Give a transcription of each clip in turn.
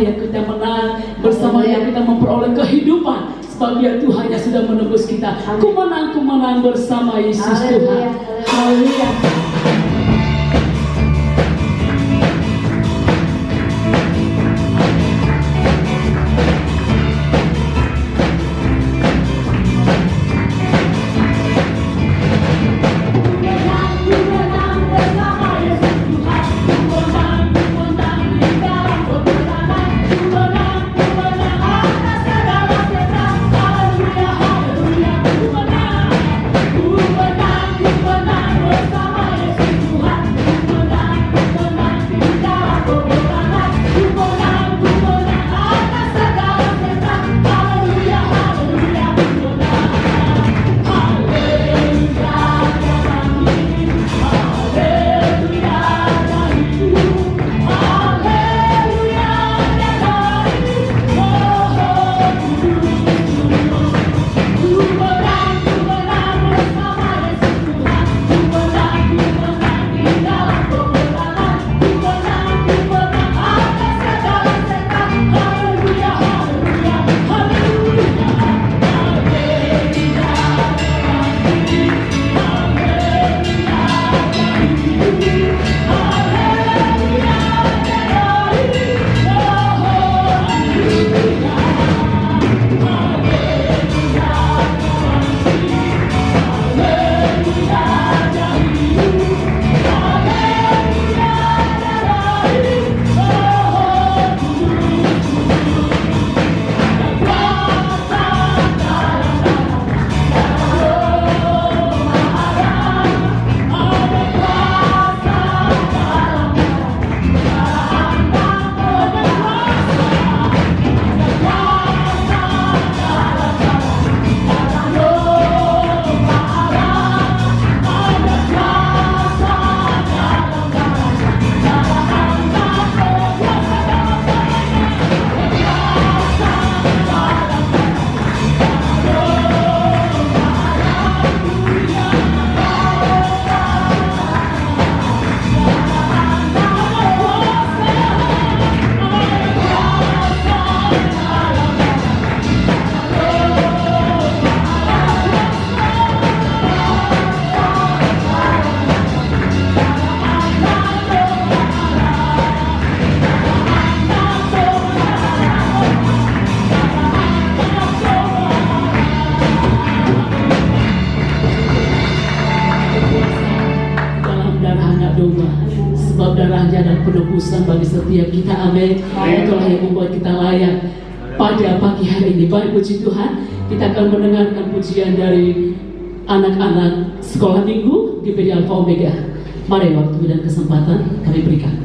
yang kita menang, bersama yang kita memperoleh kehidupan. Sebab dia Tuhan yang sudah menebus kita. Ku menang bersama Yesus Tuhan. Haleluya. Sebab darahnya dan penebusan bagi setiap kita, amin. Itulah yang membuat kita layak pada pagi hari ini. Baik, puji Tuhan, kita akan mendengarkan pujian dari anak-anak sekolah minggu di GPD Alpha Omega. Mari waktu dan kesempatan kami berikan.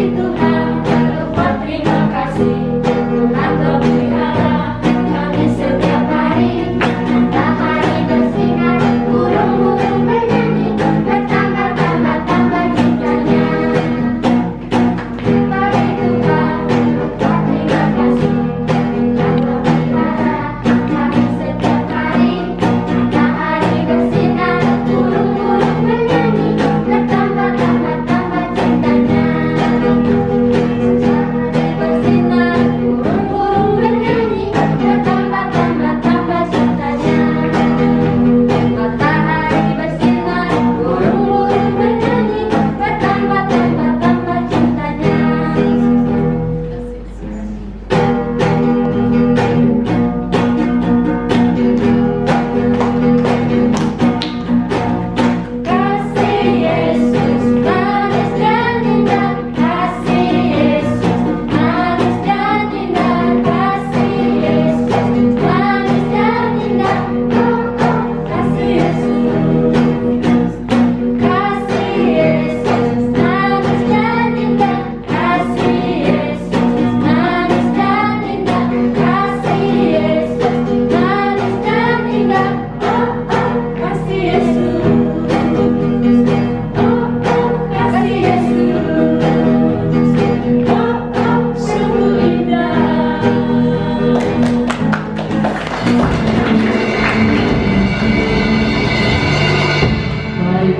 Tuhan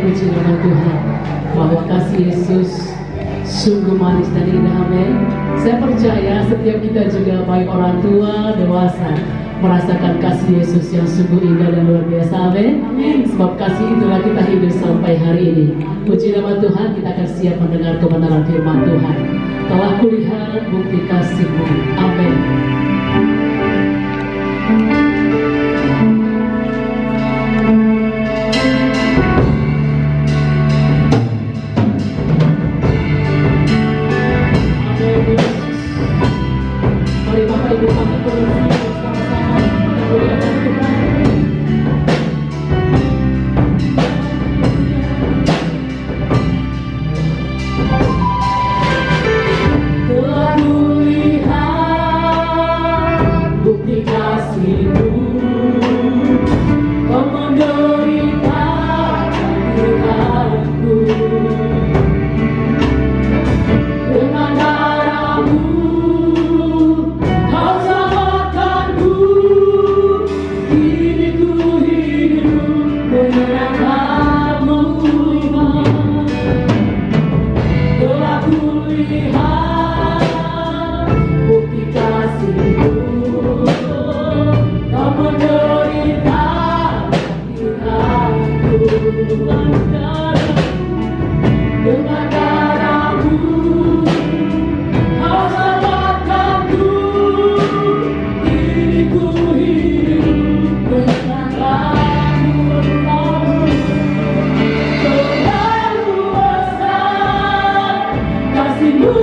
Puji nama Tuhan bahwa kasih Yesus sungguh manis dan indah. Amin. Saya percaya setiap kita juga, baik orang tua, dewasa, merasakan kasih Yesus yang sungguh indah dan luar biasa. Amin. Sebab kasih itulah kita hidup sampai hari ini. Puji nama Tuhan, kita akan siap mendengar kebenaran firman Tuhan. Telah kulihat bukti kasih-Mu. Amin. Mari Bapak Ibu kami berdiri bersama-sama memuliakan Tuhan. Telah kulihat bukti kasih-Mu, Kau menderitakan Tuhanku. Dengan darah-Mu Kau selamatkanku. Kini ku hidup menyerahkan-Mu. Telah kulihat bukti kasih-Mu, Kau menderitakan Tuhanku. Dengan darah-Mu Kau selamatkanku. Kini ku hidup menyerahkan-Mu. Terlalu besar kasih-Mu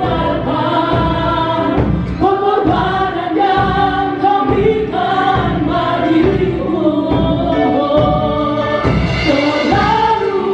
Bapa, pengorbanan yang Kau berikan bagiku. Terlalu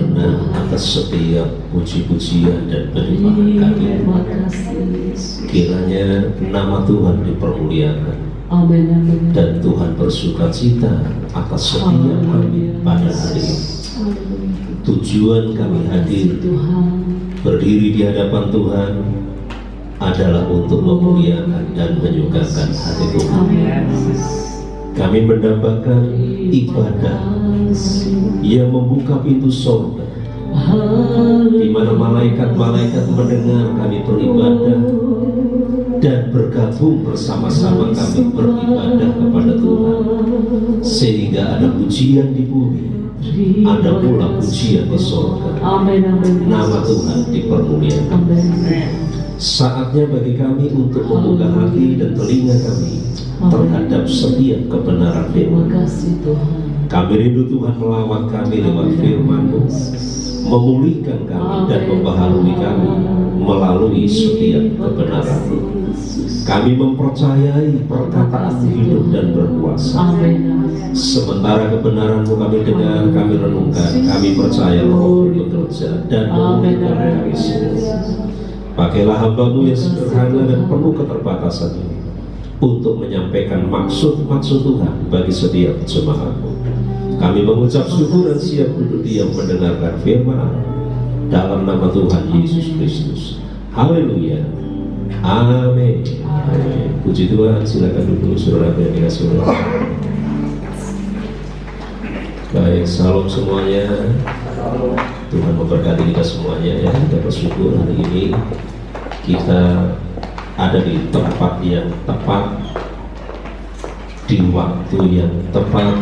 karena atas setiap puji-pujian dan perlimpahan kami. Kiranya nama Tuhan dipermuliakan. Amin, amin. Dan Tuhan bersukacita atas setiap kami pada hari ini. Tujuan kami hadir berdiri di hadapan Tuhan adalah untuk memuliakan dan menyukakan hati Tuhan. Kami mendambakan ibadah yang membuka pintu surga, di mana malaikat-malaikat mendengar kami beribadah dan bergabung bersama-sama kami beribadah kepada Tuhan, sehingga ada pujian di bumi, ada pula pujian di surga. Nama Tuhan dipermuliakan. Saatnya bagi kami untuk membuka hati dan telinga kami terhadap setiap kebenaran firman. Kami rindu Tuhan melawat kami lewat firman-Mu, memulihkan kami dan membaharui kami melalui setiap kebenaran-Mu. Kami mempercayai perkataan-Mu hidup dan berkuasa. Sementara kebenaran-Mu kami dengar, kami renungkan, kami percaya Roh bekerja dan memulihkan kami semua. Pakailah hamba-Mu yang sederhana dan penuh keterbatasan ini untuk menyampaikan maksud-maksud Tuhan bagi setiap jemaat-Mu. Kami mengucap syukur dan siap duduk diam mendengarkan firman Allah dalam nama Tuhan Yesus Kristus. Haleluya. Amin. Puji Tuhan. Silakan duduk saudara yang dikasihi Allah. Baik, salam semuanya. Tuhan memberkati kita semuanya ya. Kita bersyukur hari ini kita ada di tempat yang tepat, di waktu yang tepat,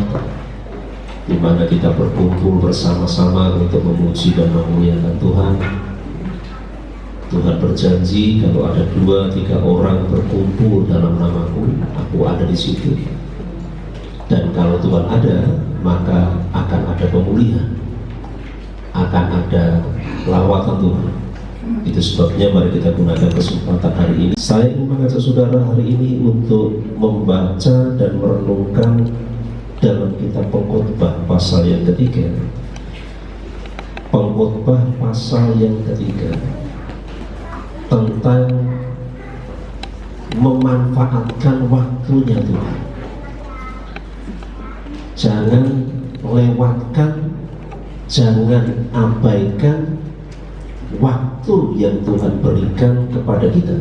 di mana kita berkumpul bersama-sama untuk memuji dan memuliakan Tuhan. Tuhan berjanji kalau ada 2-3 orang berkumpul dalam nama-Ku, Aku ada di situ. Dan kalau Tuhan ada, maka akan ada pemulihan, akan ada lawatan Tuhan. Itu sebabnya mari kita gunakan kesempatan hari ini. Saya ingin mengajak saudara hari ini untuk membaca dan merenungkan dalam kitab Pengkhotbah pasal yang ketiga. Pengkhotbah pasal yang ketiga tentang memanfaatkan waktunya Tuhan. Jangan lewatkan, jangan abaikan waktu yang Tuhan berikan kepada kita.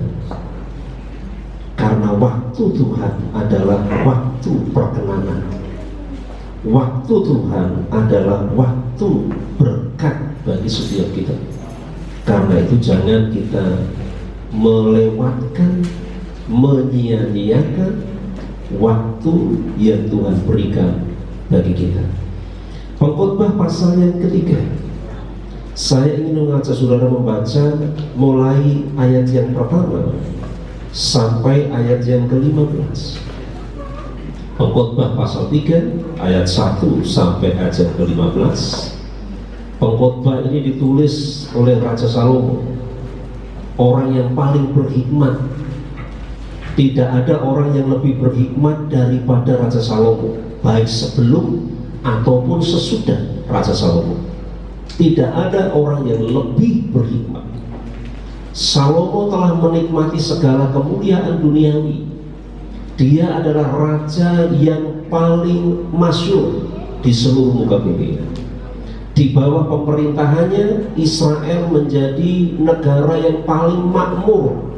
Karena waktu Tuhan adalah waktu perkenanan. Waktu Tuhan adalah waktu berkat bagi setiap kita. Karena itu jangan kita melewatkan, menyia-nyiakan waktu yang Tuhan berikan bagi kita. Pengkhotbah pasal yang ketiga. Saya ingin mengajak saudara membaca mulai ayat yang pertama sampai ayat yang ke-15. Pengkhotbah pasal 3 ayat 1 sampai ayat yang ke-15. Pengkhotbah ini ditulis oleh Raja Salomo, orang yang paling berhikmat. Tidak ada orang yang lebih berhikmat daripada Raja Salomo, baik sebelum ataupun sesudah Raja Salomo. Tidak ada orang yang lebih berhikmat. Salomo telah menikmati segala kemuliaan duniawi. Dia adalah raja yang paling masyhur di seluruh muka bumi. Di bawah pemerintahannya, Israel menjadi negara yang paling makmur.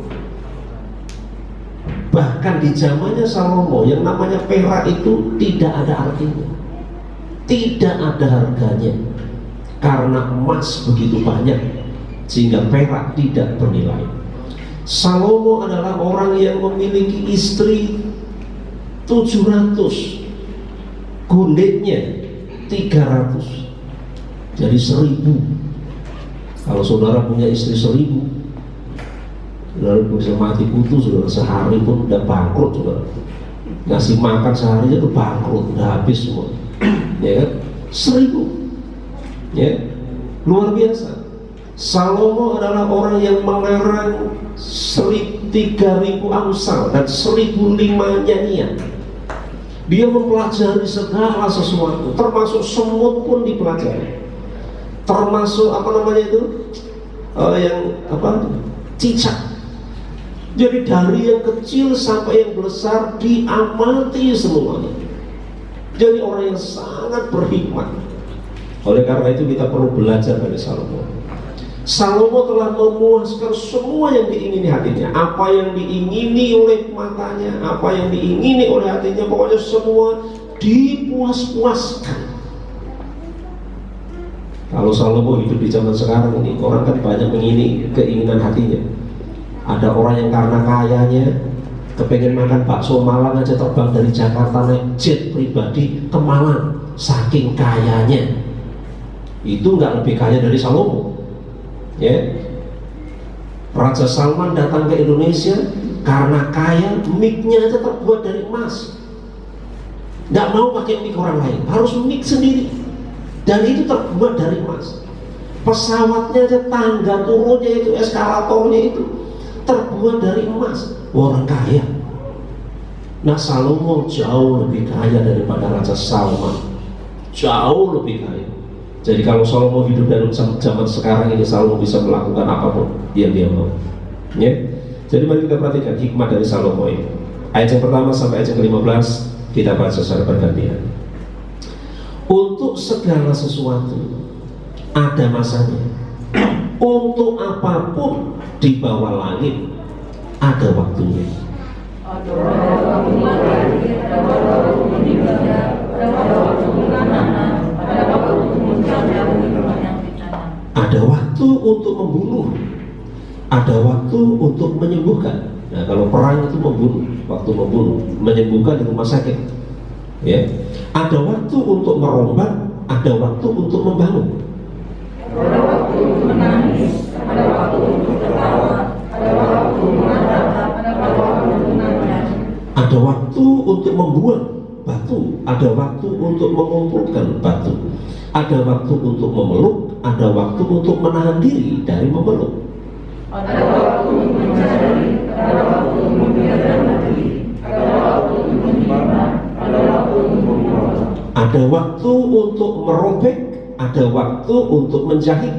Bahkan di zamannya Salomo, yang namanya perak itu tidak ada artinya, tidak ada harganya, karena emas begitu banyak sehingga perak tidak bernilai. Salomo adalah orang yang memiliki istri 700, gundiknya 300, jadi 1000. Kalau saudara punya istri 1000, saudara bisa mati kutu, saudara sehari pun udah bangkrut. Saudara ngasih makan sehari itu bangkrut, udah habis semua. Ya kan? 1000, ya, luar biasa. Salomo adalah orang yang mengarang 3.000 amsal dan 1.005 nyanyian. Dia mempelajari segala sesuatu, termasuk semut pun dipelajari. termasuk apa namanya itu, yang apa, cicak. Jadi dari yang kecil sampai yang besar diamati semuanya. Jadi orang yang sangat berhikmat. Oleh karena itu kita perlu belajar dari Salomo. Salomo telah memuaskan semua yang diingini hatinya. Apa yang diingini oleh matanya, apa yang diingini oleh hatinya, pokoknya semua dipuas-puaskan. Kalau Salomo hidup di zaman sekarang ini, orang kan banyak mengingini keinginan hatinya. Ada orang yang karena kayanya kepengen makan bakso Malang aja terbang dari Jakarta naik jet pribadi ke Malang, saking kayanya. Itu nggak lebih kaya dari Salomo, ya. Raja Salman datang ke Indonesia karena kaya, mic-nya aja terbuat dari emas. Nggak mau pakai mic orang lain, harus mic sendiri. Dan itu terbuat dari emas. Pesawatnya aja, tangga turunnya itu, eskalatornya itu terbuat dari emas. Orang kaya. Nah, Salomo jauh lebih kaya daripada Raja Salman, jauh lebih kaya. Jadi kalau Salomo hidup dalam zaman sekarang ini, Salomo bisa melakukan apapun yang dia mau, ya. Jadi mari kita perhatikan hikmat dari Salomo ini. Ayat yang pertama sampai ayat yang ke-15 kita baca secara bergantian. Untuk segala sesuatu ada masanya. Untuk apapun di bawah langit ada waktunya. Ada waktu untuk membunuh, ada waktu untuk menyembuhkan. Nah, kalau perang itu membunuh, waktu membunuh, menyembuhkan di rumah sakit, ya. Ada waktu untuk merombak, ada waktu untuk membangun. Ada waktu untuk menangis, ada waktu untuk tertawa, ada waktu untuk menatap, ada waktu untuk menangis. Ada waktu untuk membuang batu, ada waktu untuk mengumpulkan batu. Ada waktu untuk memeluk, ada waktu untuk menahan diri dari memeluk. Ada waktu untuk mencari, ada waktu untuk membiarkan hati, ada waktu untuk menyimpan, ada waktu untuk membuang. Ada waktu untuk merobek, ada waktu untuk menjahit,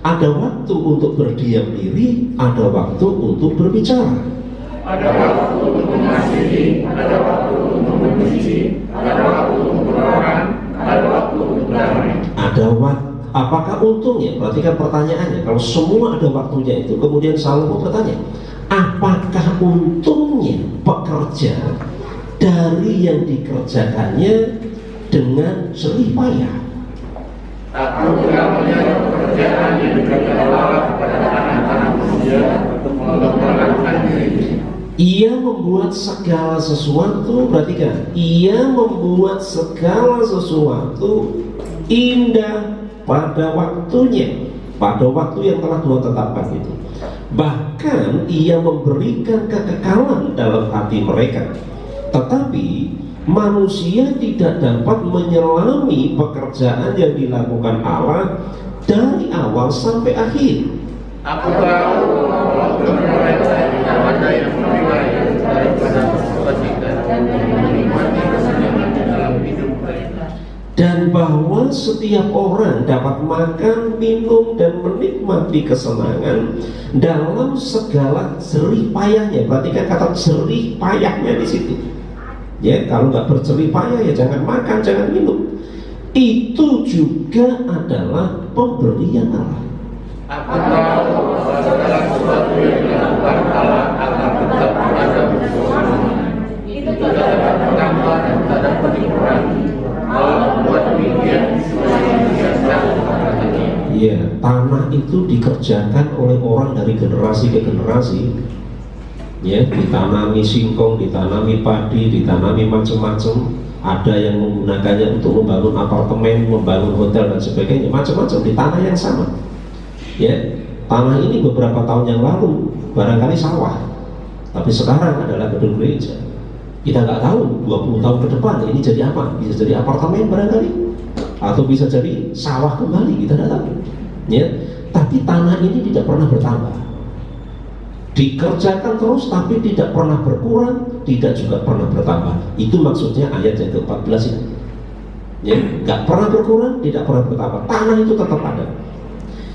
ada waktu untuk berdiam diri, ada waktu untuk berbicara. Ada waktu untuk mengasihi, ada waktu untuk membenci, ada waktu untuk berperang, ada waktu untuk damai. Ada waktu. Apakah untungnya? Perhatikan pertanyaannya. Kalau semua ada waktunya itu, kemudian Salomo bertanya, apakah untungnya pekerja dari yang dikerjakannya dengan jerih payah? Aku mengambil pekerjaan yang dikerjakan Allah kepada anak-anak manusia untuk melakukan diri. Ia membuat segala sesuatu, perhatikan, ia membuat segala sesuatu indah pada waktunya, pada waktu yang telah Tuhan tetapkan itu. Bahkan ia memberikan kekekalan dalam hati mereka. Tetapi manusia tidak dapat menyelami pekerjaan yang dilakukan Allah dari awal sampai akhir. Aku tahu bahwa mereka tidak ada yang lebih baik daripada ketika dan menikmati kesenangan dalam hidup mereka. Dan bahwa setiap orang dapat makan, minum, dan menikmati kesenangan dalam segala jerih payahnya. Perhatikan kata jerih payahnya di situ. Ya, kalau nggak berjerih payah ya jangan makan, jangan minum. Itu juga adalah pemberian Allah. Aku tahu bahwa segala sesuatu yang dilakukan Allah akan tetap ada berkesudahan. Itu tidak dapat bertambah dan tidak dapat dikurangi. Allah membuat demikian sesuai kebiasaan katanya. Iya, tanah itu dikerjakan oleh orang dari generasi ke generasi. Ya, ditanami singkong, ditanami padi, ditanami macam-macam. Ada yang menggunakannya untuk membangun apartemen, membangun hotel dan sebagainya, macam-macam di tanah yang sama. Ya, tanah ini beberapa tahun yang lalu barangkali sawah, tapi sekarang adalah gedung gereja. Kita nggak tahu 20 tahun ke depan ini jadi apa, bisa jadi apartemen barangkali, atau bisa jadi sawah kembali, kita tidak tahu. Ya, tapi tanah ini tidak pernah bertambah, dikerjakan terus tapi tidak pernah berkurang, tidak juga pernah bertambah. Itu maksudnya ayat yang ke-14 ini. Ya, nggak pernah berkurang, tidak pernah bertambah. Tanah itu tetap ada.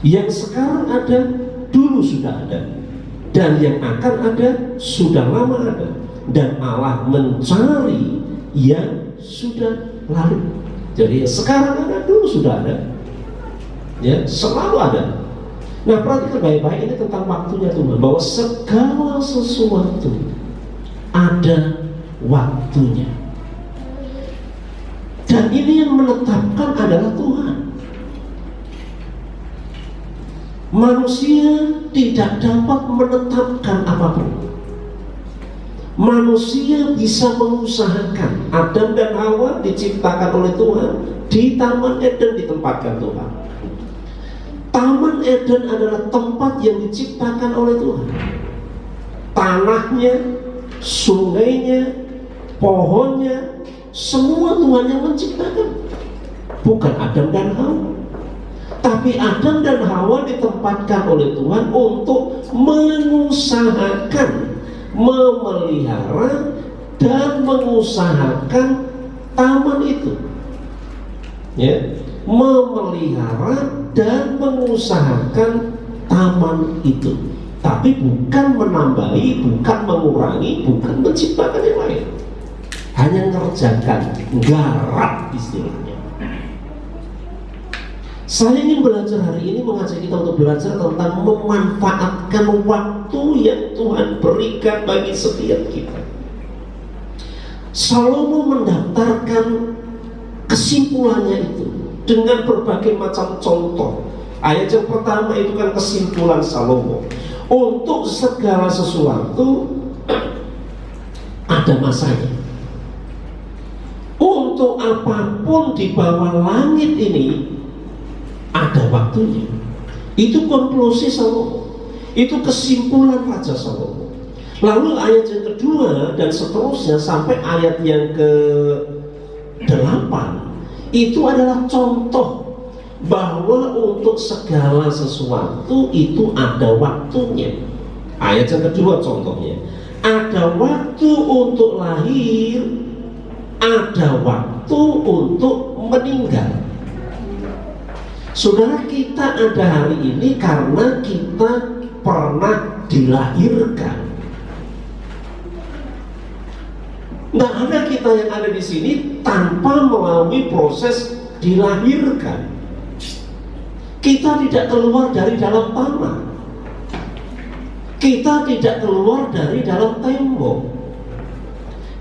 Yang sekarang ada, dulu sudah ada, dan yang akan ada sudah lama ada. Dan Allah mencari yang sudah lalu. Jadi yang sekarang ada, dulu sudah ada. Ya, selalu ada. Nah, perhatikan baik-baik, ini tentang waktunya Tuhan, bahwa segala sesuatu ada waktunya. Dan ini yang menetapkan adalah Tuhan. Manusia tidak dapat menetapkan apapun. Manusia bisa mengusahakan. Adam dan Hawa diciptakan oleh Tuhan di Taman Eden, ditempatkan Tuhan. Taman Eden adalah tempat yang diciptakan oleh Tuhan. Tanahnya, sungainya, pohonnya, semua Tuhan yang menciptakan. Bukan Adam dan Hawa. Tapi Adam dan Hawa ditempatkan oleh Tuhan untuk mengusahakan, memelihara, dan mengusahakan taman itu. Ya, memelihara dan mengusahakan taman itu. Tapi bukan menambahi, bukan mengurangi, bukan menciptakan yang lain. Hanya mengerjakan, garap istilahnya. Saya ingin belajar hari ini, mengajak kita untuk belajar tentang memanfaatkan waktu yang Tuhan berikan bagi setiap kita. Salomo mendaftarkan kesimpulannya itu dengan berbagai macam contoh. Ayat yang pertama itu kan kesimpulan Salomo. Untuk segala sesuatu ada masanya. Untuk apapun di bawah langit ini ada waktunya. Itu konklusi Salomo. Itu kesimpulan Raja Salomo. Lalu ayat yang kedua dan seterusnya sampai ayat yang ke-8 itu adalah contoh bahwa untuk segala sesuatu itu ada waktunya. Ayat yang kedua contohnya, ada waktu untuk lahir, ada waktu untuk meninggal. Saudara, kita ada hari ini karena kita pernah dilahirkan. Nggak ada kita yang ada di sini tanpa melalui proses dilahirkan. Kita tidak keluar dari dalam tanah. Kita tidak keluar dari dalam tembok.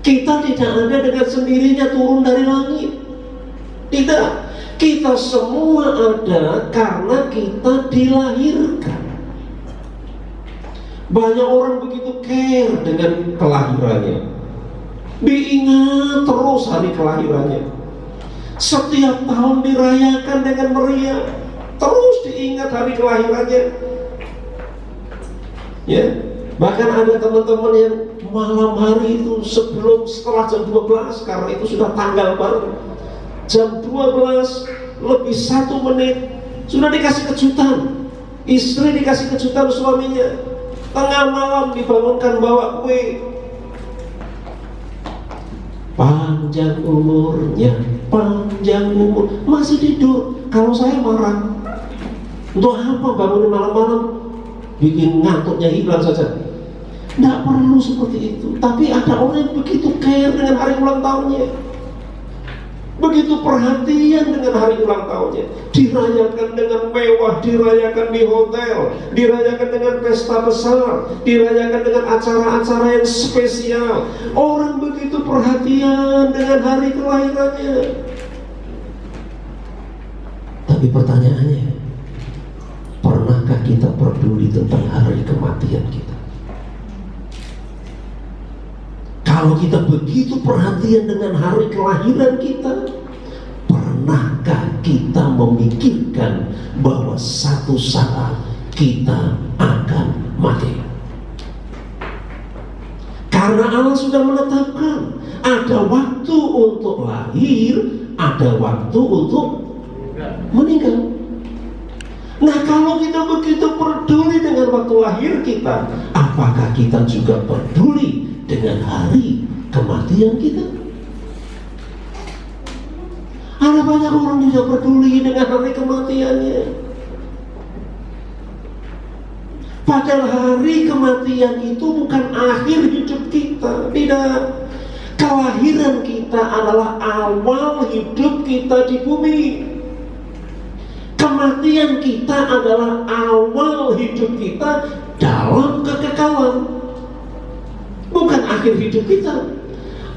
Kita tidak ada dengan sendirinya turun dari langit. Tidak. Kita semua ada karena kita dilahirkan. Banyak orang begitu care dengan kelahirannya. Diingat terus hari kelahirannya. Setiap tahun dirayakan dengan meriah. Terus diingat hari kelahirannya. Ya, bahkan ada teman-teman yang malam hari itu setelah jam 12, karena itu sudah tanggal baru. Jam 12 lebih 1 menit sudah dikasih kejutan. Istri dikasih kejutan suaminya. Tengah malam dibangunkan bawa kue. Panjang umurnya, panjang umur. Masih tidur. Kalau saya marah, untuk apa bangunin malam-malam? Bikin ngantuknya hilang saja. Tidak perlu seperti itu. Tapi ada orang yang begitu care dengan hari ulang tahunnya, begitu perhatian dengan hari ulang tahunnya. Dirayakan dengan mewah, dirayakan di hotel, dirayakan dengan pesta besar, dirayakan dengan acara-acara yang spesial. Orang begitu perhatian dengan hari kelahirannya. Tapi pertanyaannya, pernahkah kita peduli tentang hari kematian kita? Kalau kita begitu perhatian dengan hari kelahiran kita, pernahkah kita memikirkan bahwa satu saat kita akan mati? Karena Allah sudah menetapkan ada waktu untuk lahir, ada waktu untuk meninggal. Nah, kalau kita begitu peduli dengan waktu lahir kita, apakah kita juga peduli dengan hari kematian kita? Ada banyak orang yang tidak peduli dengan hari kematiannya. Padahal hari kematian itu bukan akhir hidup kita. Tidak. Kelahiran kita adalah awal hidup kita di bumi. Kematian kita adalah awal hidup kita dalam kekekalan. Bukan akhir hidup kita.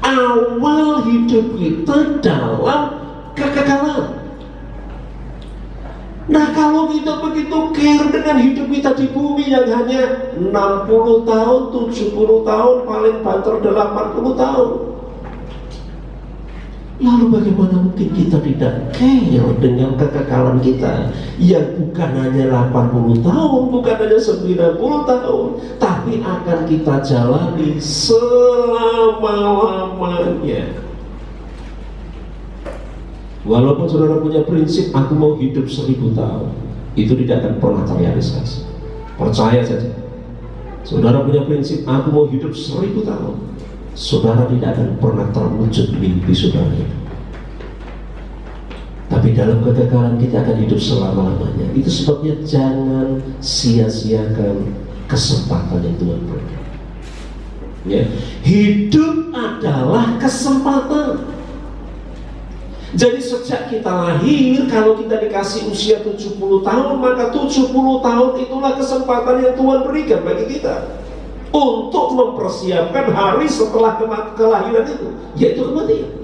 Awal hidup kita dalam kekekalan. Nah, kalau kita begitu care dengan hidup kita di bumi yang hanya 60 tahun, 70 tahun, paling banter 80 tahun. Lalu bagaimana mungkin kita tidak care dengan kekekalan kita yang bukan hanya 80 tahun, bukan hanya 90 tahun, tapi akan kita jalani selama-lamanya. Walaupun saudara punya prinsip, aku mau hidup 1000 tahun, itu tidak akan pernah terrealisasi. Percaya saja. Saudara punya prinsip, aku mau hidup 1000 tahun, saudara tidak akan pernah terwujud mimpi saudara itu. Tapi dalam kekekalan kita akan hidup selama-lamanya. Itu sebabnya jangan sia-siakan kesempatan yang Tuhan berikan. Ya. Hidup adalah kesempatan. Jadi sejak kita lahir, kalau kita dikasih usia 70 tahun, maka 70 tahun itulah kesempatan yang Tuhan berikan bagi kita untuk mempersiapkan hari setelah kelahiran itu, yaitu kematian.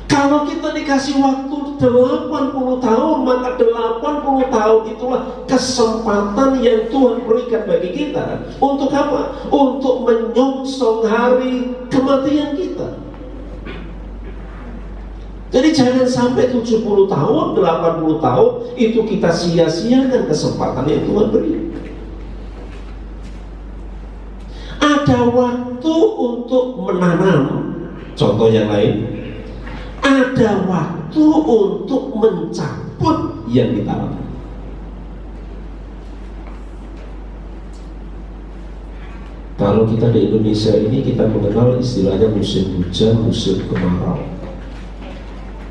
Kalau kita dikasih waktu 80 tahun, maka 80 tahun itulah kesempatan yang Tuhan berikan bagi kita. Untuk apa? Untuk menyongsong hari kematian kita. Jadi jangan sampai 70 tahun, 80 tahun itu kita sia-siakan kesempatan yang Tuhan beri. Ada waktu untuk menanam, contoh yang lain. Ada waktu untuk mencabut yang ditanam. Kalau kita di Indonesia ini, kita mengenal istilahnya musim hujan, musim kemarau.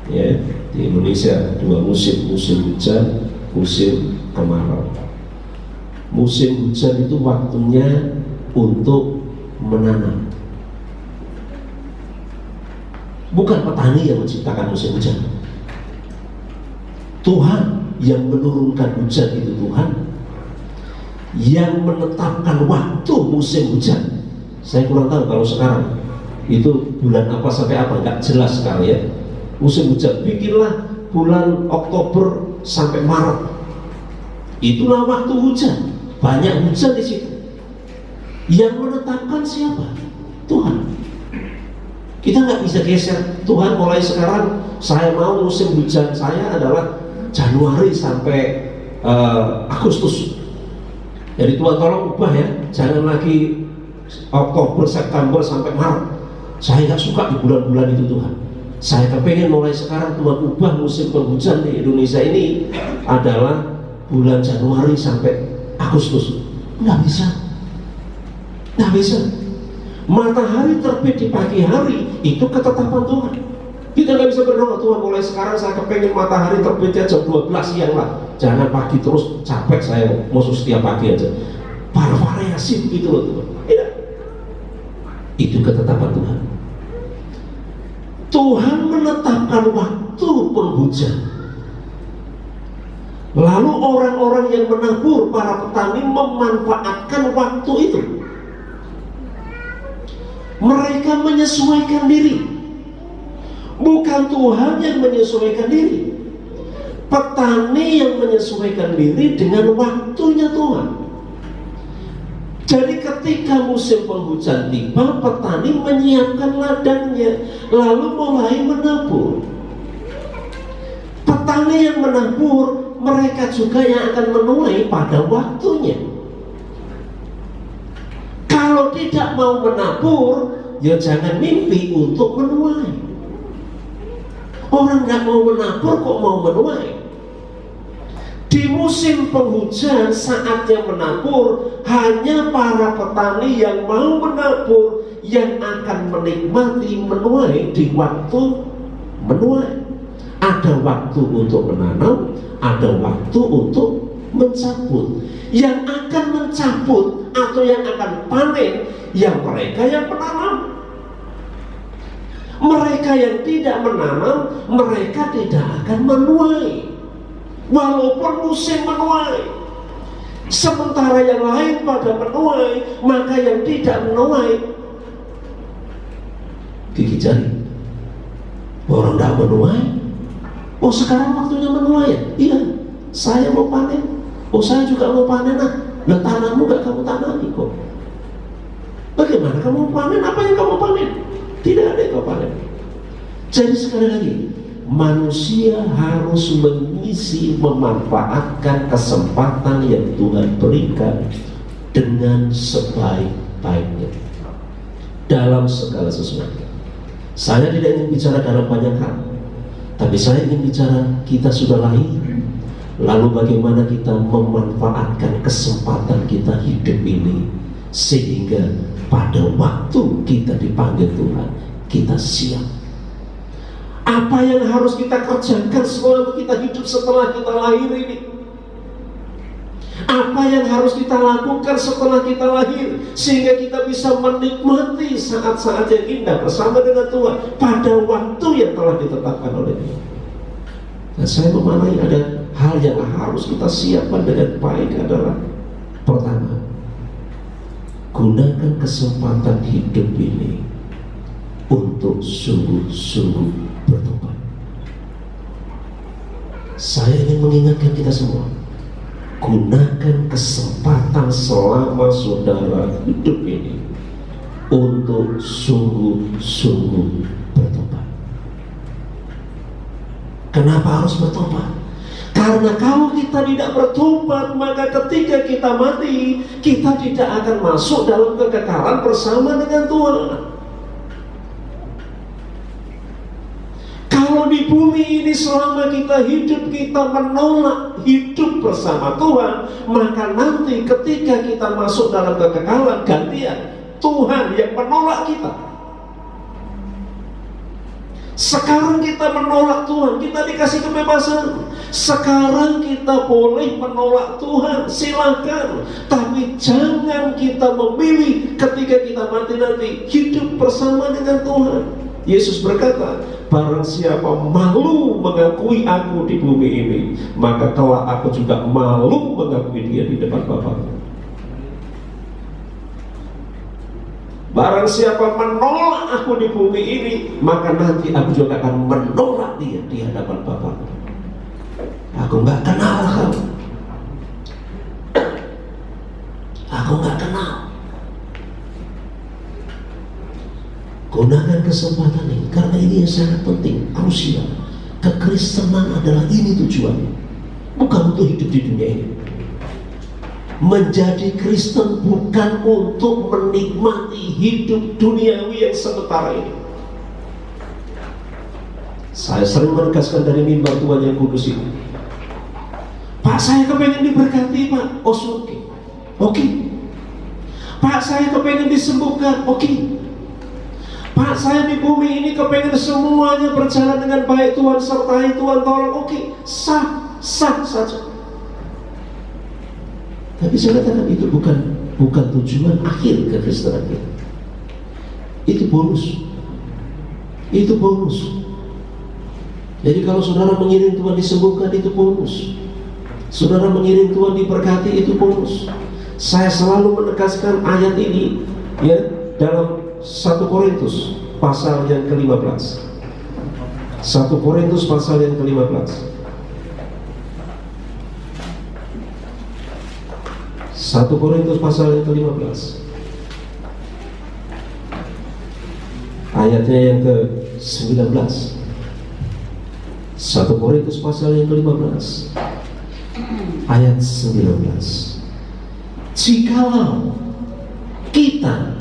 Ya, di Indonesia dua musim, musim hujan, musim kemarau. Musim hujan itu waktunya untuk menanam. Bukan petani yang menciptakan musim hujan. Tuhan yang menurunkan hujan itu Tuhan. Yang menetapkan waktu musim hujan. Saya kurang tahu kalau sekarang itu bulan apa sampai apa, nggak jelas sekarang ya. Musim hujan, bikinlah bulan Oktober sampai Maret. Itulah waktu hujan. Banyak hujan di situ. Yang menetapkan siapa? Tuhan. Kita nggak bisa geser. Tuhan mulai sekarang, saya mau musim hujan saya adalah Januari sampai Agustus. Jadi Tuhan tolong ubah ya. Jangan lagi Oktober, September sampai Maret. Saya nggak suka di bulan-bulan itu Tuhan. Saya kepengen mulai sekarang Tuhan ubah musim penghujan di Indonesia ini adalah bulan Januari sampai Agustus. Nggak bisa. Nggak bisa. Matahari terbit di pagi hari itu ketetapan Tuhan. Kita nggak bisa berdoa, Tuhan mulai sekarang saya kepengen matahari terbitnya jam 12 siang lah. Jangan pagi terus, capek saya musuh setiap pagi aja. Bervariasi begitu loh Tuhan. Tidak. Itu ketetapan Tuhan. Tuhan menetapkan waktu penghujan. Lalu orang-orang yang menabur, para petani memanfaatkan waktu itu. Mereka menyesuaikan diri. Bukan Tuhan yang menyesuaikan diri. Petani yang menyesuaikan diri dengan waktunya Tuhan. Jadi ketika musim penghujan tiba, petani menyiapkan ladangnya, lalu mulai menabur. Petani yang menabur, mereka juga yang akan menuai pada waktunya. Kalau tidak mau menabur, ya jangan mimpi untuk menuai. Orang nggak mau menabur kok mau menuai? Di musim penghujan saatnya menabur, hanya para petani yang mau menabur yang akan menikmati menuai di waktu menuai. Ada waktu untuk menanam, ada waktu untuk mencabut. Yang akan mencabut atau yang akan panen, yang mereka yang menanam. Mereka yang tidak menanam, mereka tidak akan menuai, walaupun musim menuai. Sementara yang lain pada menuai, maka yang tidak menuai gigit jari. Orang tidak menuai, oh sekarang waktunya menuai ya? Iya, saya mau panen. Oh saya juga mau panen lah. Nah tanammu gak kamu tanami kok. Bagaimana kamu mau panen? Apa yang kamu panen? Tidak ada yang kamu panen. Jadi sekali lagi, manusia harus mengisi, memanfaatkan kesempatan yang Tuhan berikan dengan sebaik-baiknya dalam segala sesuatu. Saya tidak ingin bicara dalam banyak hal, tapi saya ingin bicara kita sudah lahir, lalu bagaimana kita memanfaatkan kesempatan kita hidup ini sehingga pada waktu kita dipanggil Tuhan, kita siap. Apa yang harus kita kerjakan selama kita hidup setelah kita lahir ini? Apa yang harus kita lakukan setelah kita lahir sehingga kita bisa menikmati saat-saat yang indah bersama dengan Tuhan pada waktu yang telah ditetapkan oleh Tuhan. Dan saya memaknai ada hal yang harus kita siapkan dengan baik adalah pertama, gunakan kesempatan hidup ini untuk sungguh-sungguh bertobat. Saya ingin mengingatkan kita semua, gunakan kesempatan selama saudara hidup ini untuk sungguh-sungguh bertobat. Kenapa harus bertobat? Karena kalau kita tidak bertobat, maka ketika kita mati, kita tidak akan masuk dalam kekekalan bersama dengan Tuhan. Kalau di bumi ini selama kita hidup, kita menolak hidup bersama Tuhan, maka nanti ketika kita masuk dalam kekekalan, gantian Tuhan yang menolak kita. Sekarang kita menolak Tuhan, kita dikasih kebebasan. Sekarang kita boleh menolak Tuhan, silakan. Tapi jangan kita memilih ketika kita mati nanti hidup bersama dengan Tuhan. Yesus berkata, barang siapa malu mengakui aku di bumi ini, maka kelak aku juga malu mengakui dia di depan Bapa. Barang siapa menolak aku di bumi ini, maka nanti aku juga akan menolak dia di hadapan Bapa. Aku nggak kenal kamu. Aku nggak kenal. Gunakan kesempatan ini, karena ini yang sangat penting. Krusial. Kekristenan adalah ini tujuannya, bukan untuk hidup di dunia ini. Menjadi Kristen bukan untuk menikmati hidup duniawi yang sementara ini. Saya sering menegaskan dari mimbar Tuhan yang kudus ini, Pak, saya kepengen diberkati, Pak. Oh, oke. Oke. Pak, saya kepengen disembuhkan. Oke. Pak, saya di bumi ini kepengen semuanya berjalan dengan baik, Tuhan sertai, Tuhan tolong. Oke, sah saja. Tapi saya katakan itu bukan tujuan akhir kekristenan kita. Itu bonus. Itu bonus. Jadi kalau saudara mengiring Tuhan disembuhkan, itu bonus. Saudara mengiring Tuhan diberkati, itu bonus. Saya selalu menegaskan ayat ini ya dalam 1 Korintus pasal yang ke-15. 1 Korintus pasal yang ke-15. 1 Korintus pasal yang ke-15, ayatnya yang ke-19. 1 Korintus pasal yang ke-15 ayat 19. Jikalau kita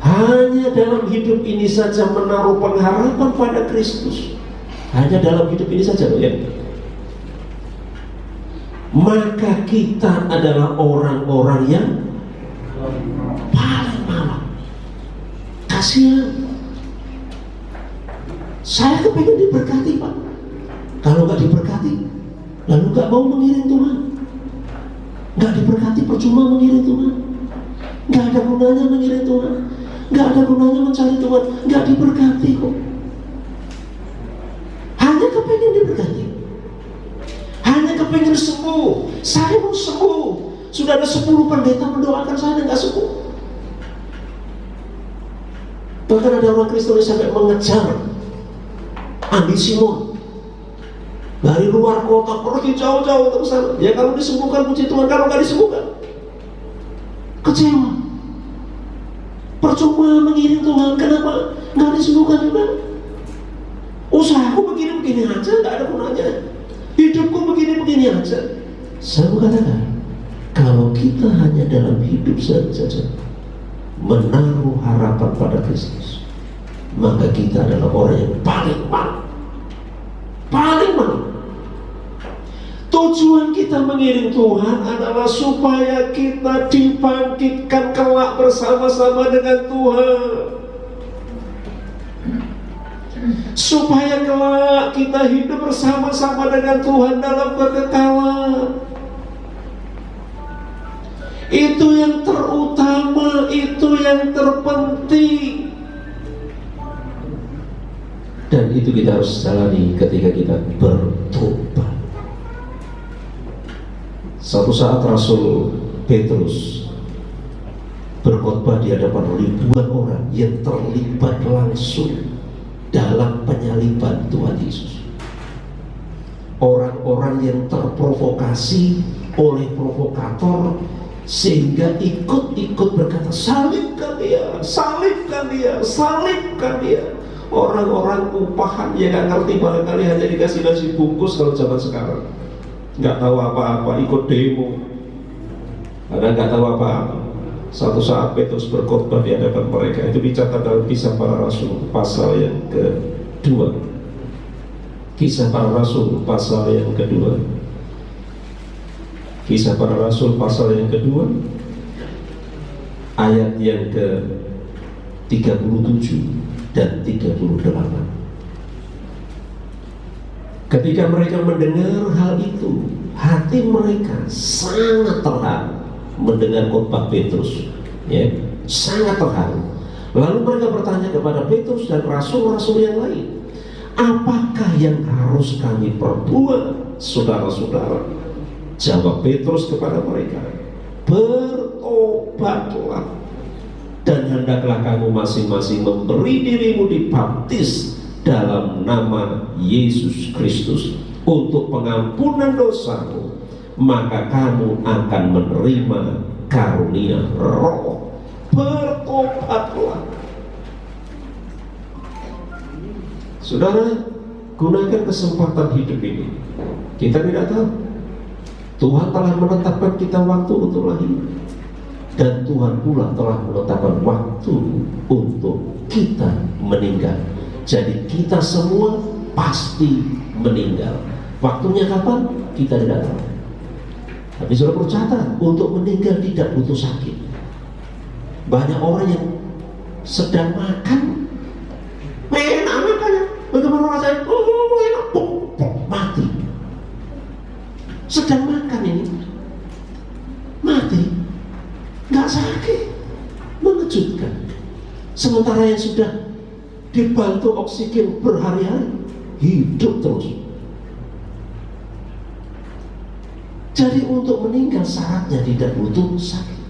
hanya dalam hidup ini saja menaruh pengharapan pada Kristus, hanya dalam hidup ini saja loh ya, maka kita adalah orang-orang yang paling malang. Kasihan. Saya kepengen diberkati, Pak. Kalau nggak diberkati, lalu nggak mau mengiring Tuhan. Nggak diberkati, percuma mengiring Tuhan. Nggak ada gunanya mengiring Tuhan. Nggak ada gunanya mencari Tuhan. Nggak diberkati kok. Hanya kepengen diberkati. Hanya kepengen sembuh. Saya mau sembuh. Sudah ada 10 pendeta mendoakan saya dan nggak sembuh. Bahkan ada orang Kristen yang sampai mengejar Andi Simon dari luar kota, pergi jauh-jauh ke sana. Ya kalau disembuhkan puji Tuhan, kalau nggak disembuhkan kecewa. Percuma mengiring Tuhan, kenapa nggak disembuhkan juga? Usahaku begini-begini aja, nggak ada gunanya. Hidupku begini-begini aja. Saya katakan, kalau kita hanya dalam hidup saja menaruh harapan pada Kristus, maka kita adalah orang yang paling malu. Paling malu. Tujuan kita mengiring Tuhan adalah supaya kita dibangkitkan kelak bersama-sama dengan Tuhan. Supaya kelak kita hidup bersama-sama dengan Tuhan dalam kekekalan. Itu yang terutama, itu yang terpenting. Dan itu kita harus jalani ketika kita bertobat. Suatu saat Rasul Petrus berkhotbah di hadapan ribuan orang yang terlibat langsung dalam penyaliban Tuhan Yesus. Orang-orang yang terprovokasi oleh provokator sehingga ikut-ikut berkata, salibkan dia, salibkan dia, salibkan dia. Orang-orang upahan yang gak ngerti, barangkali hanya dikasih nasi bungkus kalau zaman sekarang, nggak tahu apa-apa, ikut demo, karena nggak tahu apa-apa. Suatu saat Petrus berkhotbah di hadapan mereka. Itu dicatat dalam Kisah Para Rasul pasal yang kedua. Kisah Para Rasul pasal yang kedua. Kisah Para Rasul pasal yang kedua, ayat yang ke-37 dan 38. Ketika mereka mendengar hal itu, hati mereka sangat terharu mendengar khotbah Petrus, ya, sangat terharu. Lalu mereka bertanya kepada Petrus dan rasul-rasul yang lain, apakah yang harus kami perbuat, saudara-saudara? Jawab Petrus kepada mereka, bertobatlah dan hendaklah kamu masing-masing memberi dirimu dibaptis dalam nama Yesus Kristus untuk pengampunan dosamu, maka kamu akan menerima karunia Roh. Bertobatlah. Saudara, gunakan kesempatan hidup ini. Kita tidak tahu, Tuhan telah menetapkan kita waktu untuk lahir, dan Tuhan pula telah menetapkan waktu untuk kita meninggal. Jadi kita semua pasti meninggal. Waktunya kapan? Kita tidak tahu. Tapi sudah bercatat, untuk meninggal tidak butuh sakit. Banyak orang yang sedang makan, enak makannya, bagaimana rasanya? Enak, mati. Sedang makan ini, mati. Nggak sakit, mengejutkan. Sementara yang sudah dibantu oksigen berhari-hari, hidup terus. Jadi untuk meninggal syaratnya tidak butuh sakit.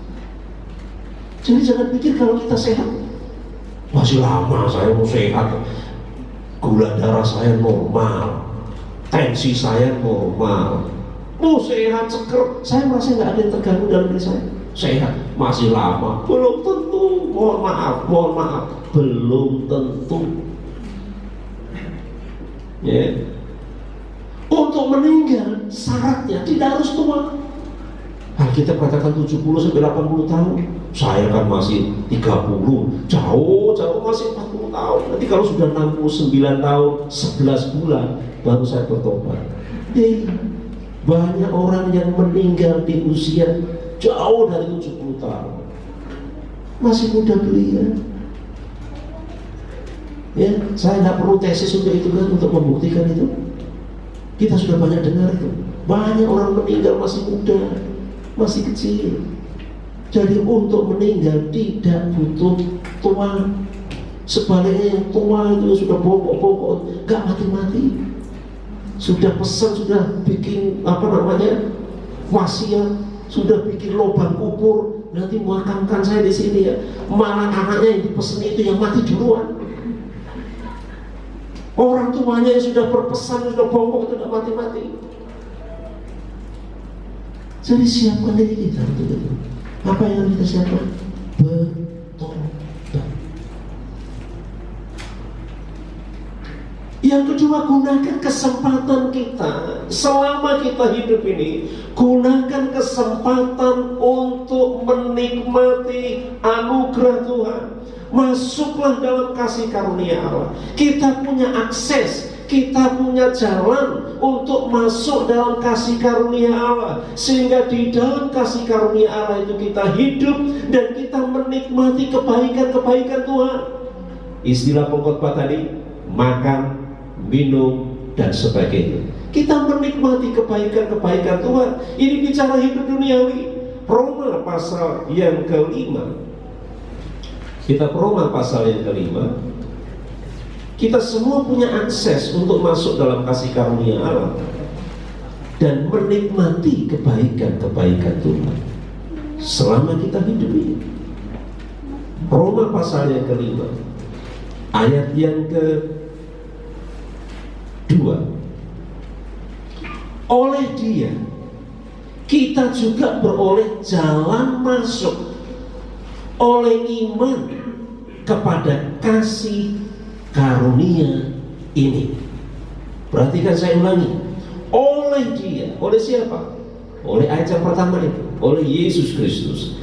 Jadi jangan pikir kalau kita sehat, masih lama saya mau sehat, gula darah saya normal, tensi saya normal, mau sehat seger, saya merasa nggak ada yang terganggu dalam diri saya. Sehat, masih lama, belum tentu. Mohon maaf, belum tentu. Ya. Untuk meninggal syaratnya tidak harus tua. Alkitab katakan 70 sampai 80 tahun. Saya kan masih 30, jauh masih 40 tahun. Nanti kalau sudah 69 tahun, 11 bulan baru saya bertobat. Banyak orang yang meninggal di usia jauh dari 70 tahun, masih muda belia. Ya, saya nggak perlu tesis untuk itu kan, untuk membuktikan itu. Kita sudah banyak dengar itu. Banyak orang meninggal masih muda, masih kecil. Jadi untuk meninggal tidak butuh tua. Sebaliknya yang tua itu sudah bongkok-bongkok, nggak mati-mati. Sudah pesan, sudah bikin wasiat, sudah bikin lubang kubur. Nanti makamkan saya di sini ya. Malah anaknya yang dipesan itu yang mati duluan. Orang tuanya yang sudah berpesan, sudah bongkok itu tidak mati-mati. Jadi siapkan diri kita untuk itu. Apa yang harus kita siapkan? Bertobat. Yang kedua, gunakan kesempatan kita selama kita hidup ini. Gunakan kesempatan untuk menikmati anugerah Tuhan. Masuklah dalam kasih karunia Allah. Kita punya akses, kita punya jalan untuk masuk dalam kasih karunia Allah. Sehingga di dalam kasih karunia Allah itu kita hidup dan kita menikmati kebaikan-kebaikan Tuhan. Istilah pengkhotbah tadi, makan, minum, dan sebagainya. Kita menikmati kebaikan-kebaikan Tuhan. Ini bicara hidup duniawi. Roma pasal yang ke-5. Kitab Roma pasal yang ke-5. Kita semua punya akses untuk masuk dalam kasih karunia Allah dan menikmati kebaikan-kebaikan Tuhan selama kita hidup ini. Roma pasal yang ke-5 ayat yang ke-2. Oleh Dia kita juga beroleh jalan masuk oleh iman kepada kasih karunia ini. Perhatikan, saya ulangi. Oleh Dia, oleh siapa? Oleh ayat yang pertama itu, oleh Yesus Kristus.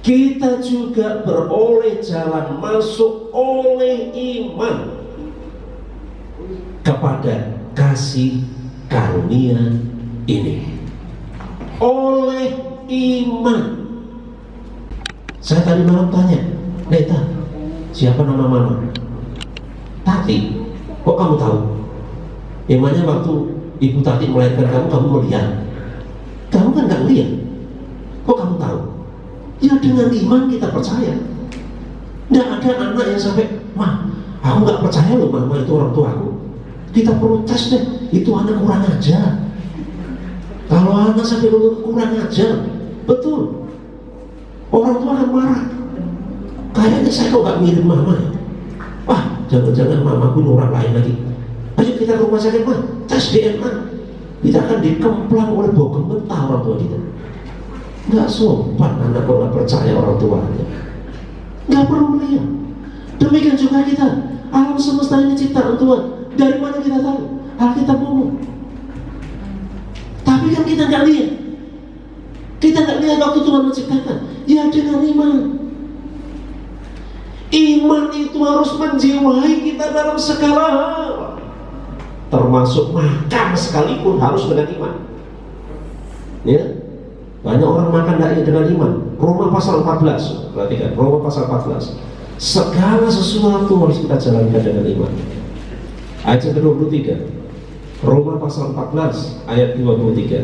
Kita juga beroleh jalan masuk oleh iman kepada kasih karunia ini. Oleh iman. Saya tadi malam tanya, Neta, siapa nama mama? Tati. Kok kamu tahu? Emangnya waktu Ibu Tati melahirkan kamu melihat? Kamu kan gak lihat. Kok kamu tahu? Ya dengan iman kita percaya. Nggak ada anak yang sampai, "Mah, aku gak percaya loh mama itu orang tua aku." Kita perlu tes deh, itu anak kurang ajar. Kalau anak sampai kurang ajar, betul, orang tua akan marah. Kayaknya saya kok gak mirip mama ya? Wah, jangan-jangan mamaku orang lain lagi. Ayo kita ke rumah sakit, mah, tes DNA. Kita akan dikemplang oleh bau mentah orang tua kita. Gak sopan anak kok gak percaya orang tuanya. Gak perlu melihat. Demikian juga kita. Alam semesta ini ciptaan Tuhan. Dari mana kita tahu? Alkitab ngomong. Tapi kan kita gak lihat. Kita gak lihat waktu Tuhan menciptakan. Ya dengan iman. Iman itu harus menjiwai kita dalam segala hal, termasuk makan sekalipun harus dengan iman. Ya, banyak orang makan tidak dengan iman. Roma pasal 14, perhatikan, Roma pasal 14. Segala sesuatu harus kita jalankan dengan iman. Ayat yang ke-23, Roma pasal 14 ayat 23.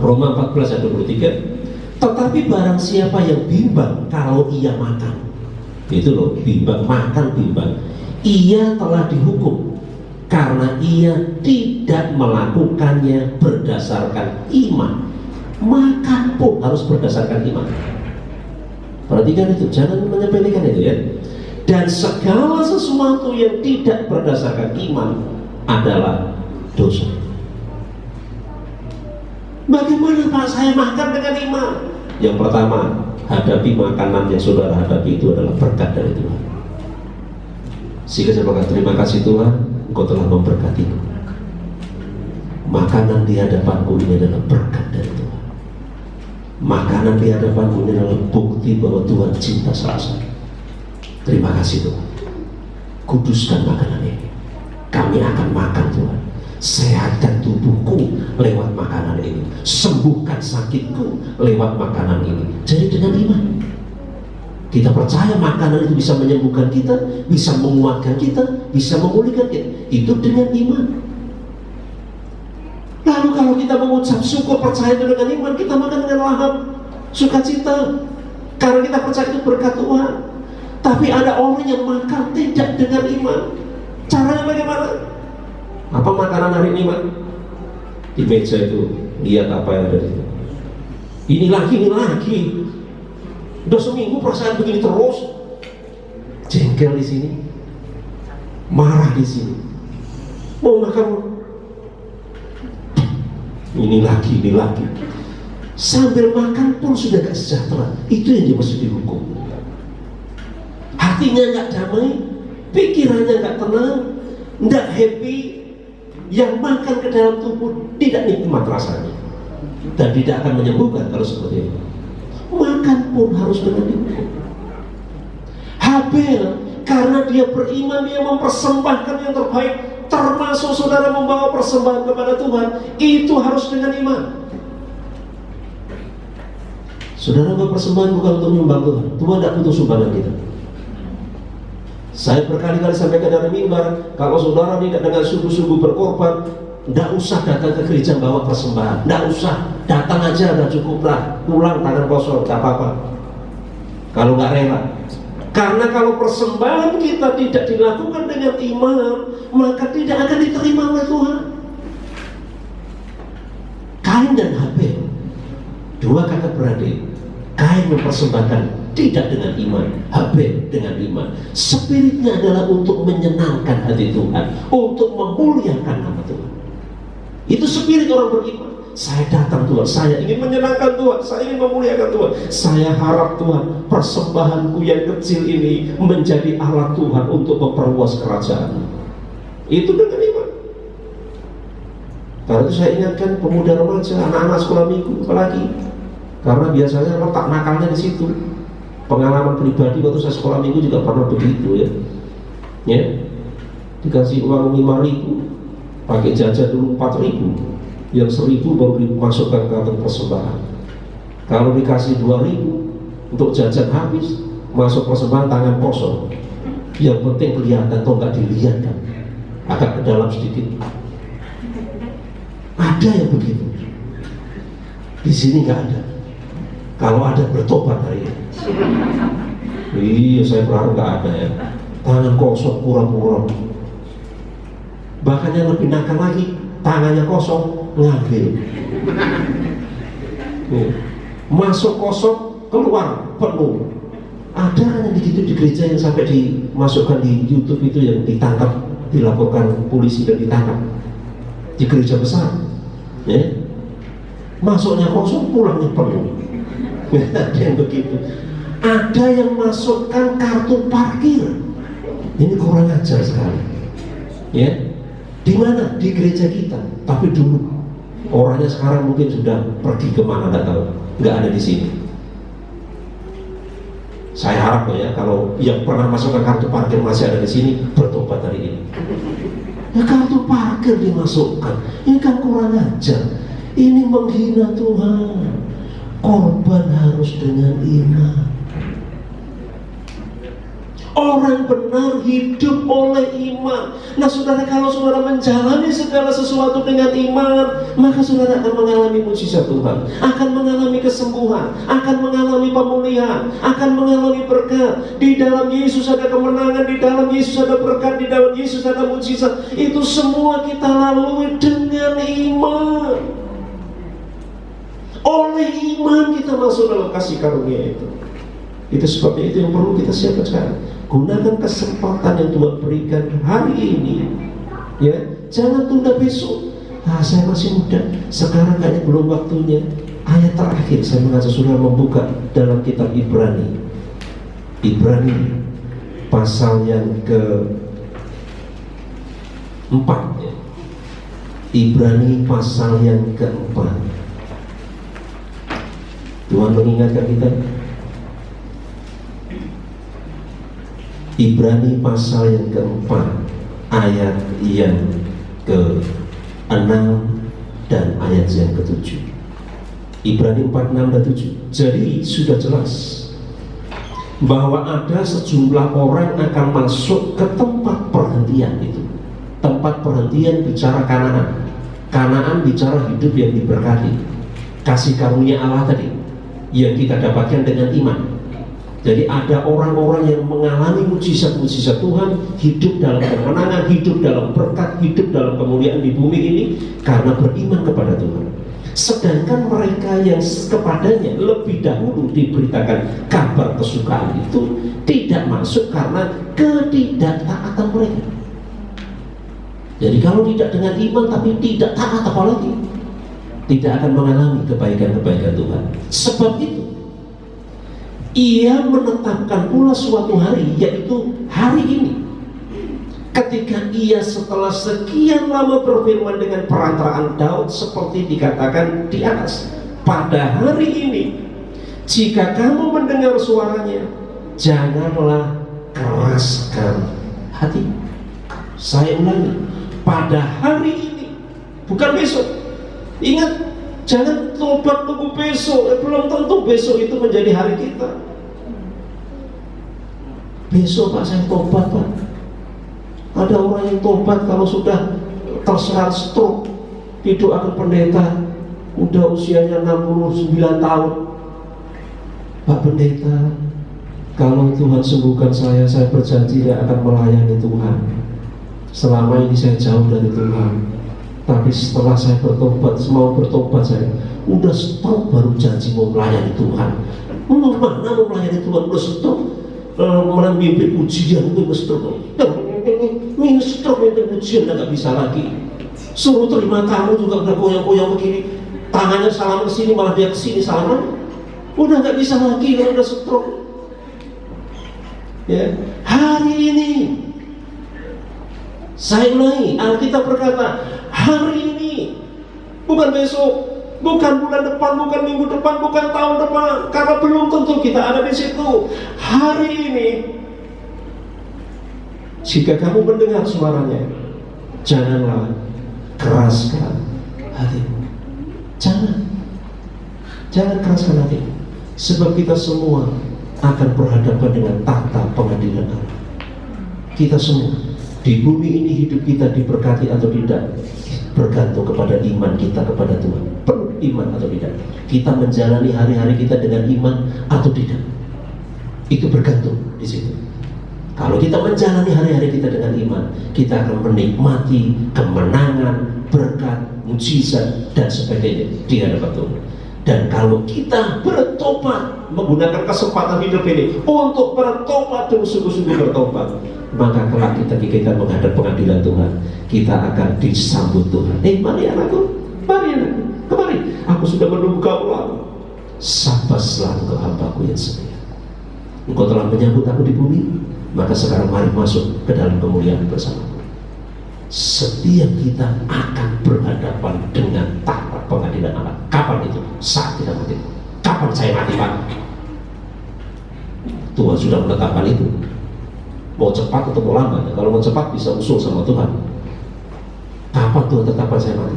Roma 14 ayat 23. Tetapi barang siapa yang bimbang kalau ia makan, itu loh, bimbang, makan bimbang, ia telah dihukum karena ia tidak melakukannya berdasarkan iman. Makan pun harus berdasarkan iman. Perhatikan itu, jangan menyepelekan itu ya. Dan segala sesuatu yang tidak berdasarkan iman adalah dosa. Bagaimana Pak saya makan dengan iman? Yang pertama, hadapi makanan yang saudara hadapi itu adalah berkat dari Tuhan. Sehingga saya berkata, terima kasih Tuhan, Engkau telah memberkatiku. Makanan di hadapanku ini adalah berkat dari Tuhan. Makanan di hadapanku ini adalah bukti bahwa Tuhan cinta sama saya. Terima kasih Tuhan. Kuduskan makanan ini. Kami akan makan Tuhan. Sehatkan tubuhku lewat makanan ini, sembuhkan sakitku lewat makanan ini. Jadi dengan iman. Kita percaya makanan itu bisa menyembuhkan kita, bisa menguatkan kita, bisa memulihkan kita. Itu dengan iman. Lalu kalau kita mengucap syukur, percaya itu dengan iman, kita makan dengan lahap, sukacita. Karena kita percaya itu berkat Tuhan. Tapi ada orang yang makan tidak dengan iman. Caranya bagaimana? Apa makanan hari ini, Mak? Di meja itu, lihat apa yang ada di situ. Ini lagi. Udah seminggu perasaan begini terus. Jengkel di sini, marah di sini. Mau makan, ini lagi. Sambil makan pun sudah gak sejahtera. Itu yang dia mesti dihukum. Hatinya gak damai, pikirannya gak tenang, gak happy. Yang makan ke dalam tubuh tidak nikmat rasanya, dan tidak akan menyembuhkan kalau seperti itu. Makan pun harus dengan dihukum. Habel, karena dia beriman, dia mempersembahkan yang terbaik, termasuk saudara membawa persembahan kepada Tuhan, itu harus dengan iman. Saudara membawa persembahan bukan untuk menyumbang Tuhan. Tuhan tidak butuh sumbangan kita. Saya berkali-kali sampaikan dari mimbar, kalau saudara tidak dengan sungguh-sungguh berkorban, tidak usah datang ke gereja bawa persembahan, tidak usah, datang aja, udah cukup lah, pulang tangan kosong, tidak apa-apa. Kalau nggak rela, karena kalau persembahan kita tidak dilakukan dengan iman, maka tidak akan diterima oleh Tuhan. Kain dan Habel, dua kakak beradik. Kain mempersembahkan tidak dengan iman, Habel dengan iman. Spiritnya adalah untuk menyenangkan hati Tuhan, untuk memuliakan nama Tuhan. Itu spirit orang beriman. Saya datang Tuhan, saya ingin menyenangkan Tuhan, saya ingin memuliakan Tuhan. Saya harap Tuhan, persembahanku yang kecil ini menjadi alat Tuhan untuk memperluas kerajaan. Itu dengan iman. Karena itu saya ingatkan pemuda remaja, anak-anak sekolah minggu, apalagi karena biasanya letak nakalnya di situ. Pengalaman pribadi waktu saya sekolah minggu juga pernah begitu ya. Dikasih uang 5.000, pakai jajan dulu 4.000, yang 1.000 baru dimasukkan ke kantong persembahan. Kalau dikasih 2.000 untuk jajan habis, masuk persembahan tangan kosong. Yang penting kelihatan atau nggak dilihat kan, agak ke dalam sedikit. Ada yang begitu. Di sini nggak ada. Kalau ada bertobat hari ini. Iya, saya berharap nggak ada ya. Tangan kosong pura-pura. Bahkan yang lebih nakal lagi, tangannya kosong ngambil. Masuk kosong, keluar penuh. Ada kan yang begitu di gereja yang sampai dimasukkan di YouTube itu, yang ditangkap, dilaporkan polisi dan ditangkap di gereja besar. Ya. Masuknya kosong, pulangnya penuh. Ada yang begitu. Ada yang masukkan kartu parkir. Ini kurang ajar sekali. Ya, di mana? Di gereja kita. Tapi dulu orangnya sekarang mungkin sudah pergi kemana nggak tahu. Nggak ada di sini. Saya harap ya, kalau yang pernah masukkan kartu parkir masih ada di sini, bertobat hari ini. Ya, kartu parkir dimasukkan. Ini kan kurang ajar. Ini menghina Tuhan. Korban harus dengan iman. Orang benar hidup oleh iman. Nah saudara, kalau saudara menjalani segala sesuatu dengan iman, maka saudara akan mengalami mujizat Tuhan, akan mengalami kesembuhan, akan mengalami pemulihan, akan mengalami berkat. Di dalam Yesus ada kemenangan, di dalam Yesus ada berkat, di dalam Yesus ada mujizat. Itu semua kita lalui dengan iman. Oleh iman kita masuk dalam kasih karunia itu. Itu sebabnya itu yang perlu kita siapkan sekarang. Gunakan kesempatan yang Tuhan berikan hari ini. Ya, jangan tunda besok. Saya masih muda, sekarang kayaknya belum waktunya. Ayat terakhir saya mengajak saudara membuka dalam kitab Ibrani. Ibrani pasal yang ke-4 ya. Ibrani pasal yang ke-4. Tuhan mengingatkan kita. Ibrani pasal yang ke-4 ayat yang ke-6 dan ayat yang ke-7. Ibrani 4, 6 dan 7. Jadi sudah jelas bahwa ada sejumlah orang akan masuk ke tempat perhentian itu. Tempat perhentian bicara Kanaan. Kanaan bicara hidup yang diberkati, kasih karunia Allah tadi yang kita dapatkan dengan iman. Jadi ada orang-orang yang mengalami mujizat-mujizat Tuhan, hidup dalam kemenangan, hidup dalam berkat, hidup dalam kemuliaan di bumi ini karena beriman kepada Tuhan. Sedangkan mereka yang kepadanya lebih dahulu diberitakan kabar kesukaan itu tidak masuk karena ketidaktaatan mereka. Jadi kalau tidak dengan iman tapi tidak taat, apalagi tidak akan mengalami kebaikan-kebaikan Tuhan. Sebab itu ia menetapkan pula suatu hari, yaitu hari ini, ketika ia setelah sekian lama berfirman dengan perantaraan Daud seperti dikatakan di atas, pada hari ini jika kamu mendengar suaranya, janganlah keraskan hati. Saya ulangi, pada hari ini, bukan besok. Ingat, jangan tobat tunggu besok. Belum tentu besok itu menjadi hari kita. Besok Pak saya tobat Pak. Ada orang yang tobat kalau sudah terserang stroke, didoakan pendeta, udah usianya 69 tahun. Pak pendeta, kalau Tuhan sembuhkan saya berjanji tidak akan melayani Tuhan. Selama ini saya jauh dari Tuhan, tapi setelah saya bertobat, mau bertobat saya udah stroke baru janji mau melayani Tuhan. Mana mau melayani Tuhan udah stroke, malah mimpi ujian itu stroke. Minus stroke mimpi ujian nggak bisa lagi. Suruh terima tamu juga udah goyang-goyang begini, tangannya salam ke sini malah dia ke sini salaman. Udah nggak bisa lagi kalau udah stroke. Ya, hari ini saya ulangi, Alkitab berkata, hari ini, bukan besok, bukan bulan depan, bukan minggu depan, bukan tahun depan, karena belum tentu kita ada di situ. Hari ini, jika kamu mendengar suaranya, janganlah keraskan hatimu. Jangan keraskan hati, sebab kita semua akan berhadapan dengan tata pengadilan Allah. Kita semua di bumi ini, hidup kita diberkati atau tidak bergantung kepada iman kita kepada Tuhan. Penuh iman atau tidak, kita menjalani hari-hari kita dengan iman atau tidak, itu bergantung di situ. Kalau kita menjalani hari-hari kita dengan iman, kita akan menikmati kemenangan, berkat, mujizat dan sebagainya di hadapan Tuhan. Dan kalau kita bertobat, menggunakan kesempatan hidup ini untuk bertobat dan sungguh-sungguh bertobat, maka kelak kita menghadap pengadilan Tuhan, kita akan disambut Tuhan. Mari anakku, kemari. Aku sudah menunggu kamu lama. Sabaslah engkau hambaku yang setia. Engkau telah menyambut aku di bumi, maka sekarang mari masuk ke dalam kemuliaan bersamaku. Setiap kita akan berhadapan dengan tahta pengadilan Allah. Kapan itu? Saat kita mati. Kapan saya mati Pak? Tuhan sudah menetapkan itu. Mau cepat atau mau lambat? Kalau mau cepat bisa usul sama Tuhan. Kapan Tuhan tetapkan saya mati?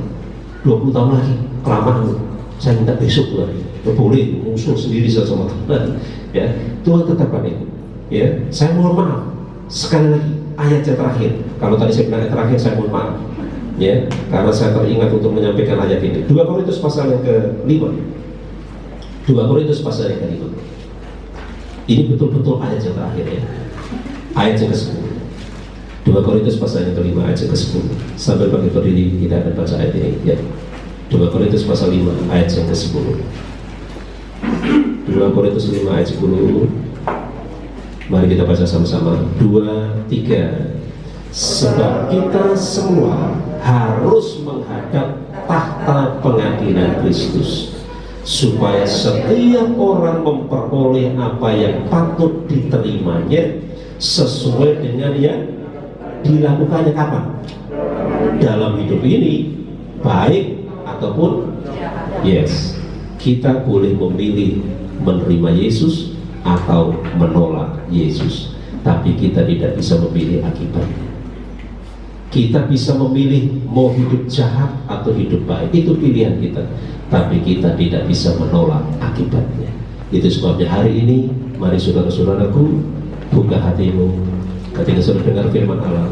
20 tahun lagi, kelamaan. Saya minta besok Tuhan. Boleh usul sendiri sama Tuhan. Ya, Tuhan tetapkan itu. Ya, saya mohon maaf. Sekali lagi, ayat yang terakhir. Kalau tadi saya bilang ayat terakhir, saya mohon maaf. Ya, karena saya teringat untuk menyampaikan ayat ini. 2 Korintus pasal yang ke-5. 2 Korintus pasal yang ke-5. Ini betul-betul ayat yang terakhir ya. Ayat yang ke-10. 2 Korintus pasal yang ke-5 ayat yang ke-10. Sambil bagi berdiri kita akan baca ayat ini ya. 2 Korintus pasal 5 ayat yang ke-10. 2 Korintus 5 ayat 10. Mari kita baca sama-sama. 2, 3. Sebab kita semua harus menghadap tahta pengadilan Kristus, supaya setiap orang memperoleh apa yang patut diterimanya sesuai dengan yang dilakukannya. Kapan? Dalam hidup ini, baik ataupun yes, kita boleh memilih menerima Yesus atau menolak Yesus, tapi kita tidak bisa memilih akibatnya. Kita bisa memilih mau hidup jahat atau hidup baik, itu pilihan kita, tapi kita tidak bisa menolak akibatnya. Itu sebabnya hari ini, mari saudara-saudaraku, buka hatimu. Ketika saudara dengar firman Allah,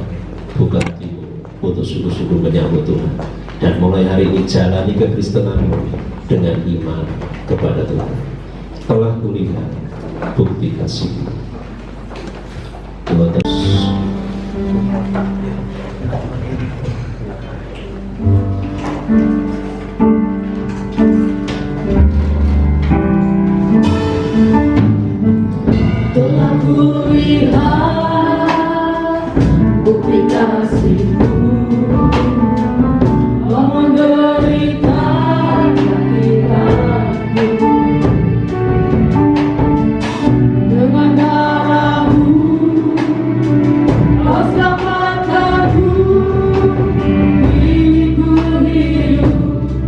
buka hatimu untuk sungguh-sungguh menyambut Tuhan. Dan mulai hari ini jalani kekristenanmu dengan iman kepada Tuhan. Telah kulihat bukti kasih. Tuhan terus. Telah kulihat bukti kasih-Mu, Kau menderita kehilanganku. Dengan darah-Mu Kau selamatkanku. Hidupku hidup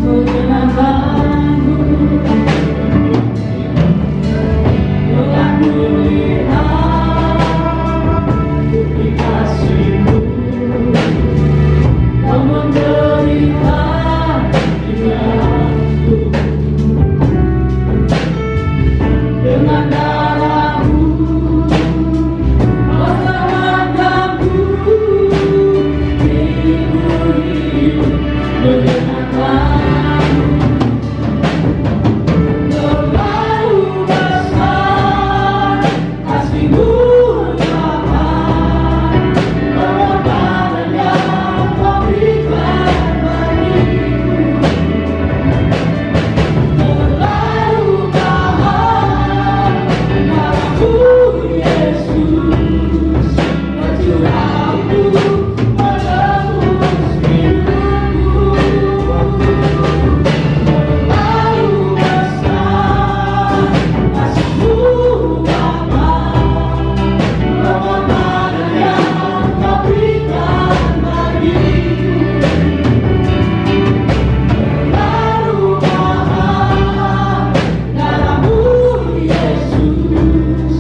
menyenangkan-Mu. Telah kulihat bukti kasih-Mu, Kau menderita denganku. Dengan darah-Mu Kau selamatkanku. Hidupku hidup menyenangkan-Mu. Terlalu besar kasih-Mu Bapa, pengorbanan yang Kau berikan bagiku. Terlalu mahal darah-Mu Yesus, tercurah untuk menebus hidupku. Terlalu besar kasih-Mu Bapa, pengorbanan yang Kau berikan bagiku. Terlalu mahal darah-Mu Yesus,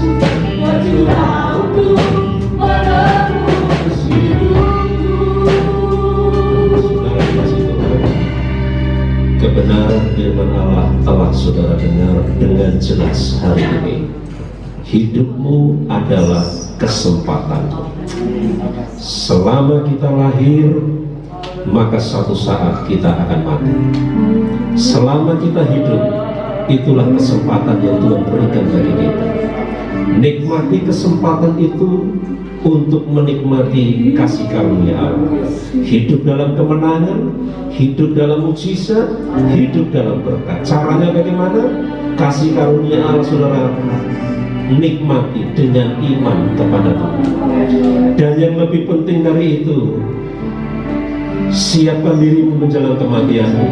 tercurah untuk menebus hidupku. Saudara kasih Tuhan, kebenaran firman Allah telah saudara dengar dengan jelas hari ini. Hidupmu adalah kesempatan. Selama kita lahir, maka suatu saat kita akan mati. Selama kita hidup, itulah kesempatan yang Tuhan berikan bagi kita. Nikmati kesempatan itu untuk menikmati kasih karunia Allah. Hidup dalam kemenangan, hidup dalam mukjizat, hidup dalam berkat. Caranya bagaimana? Kasih karunia Allah, saudara, nikmati dengan iman kepada Tuhan. Dan yang lebih penting dari itu, siapkan dirimu menjelang kematianmu,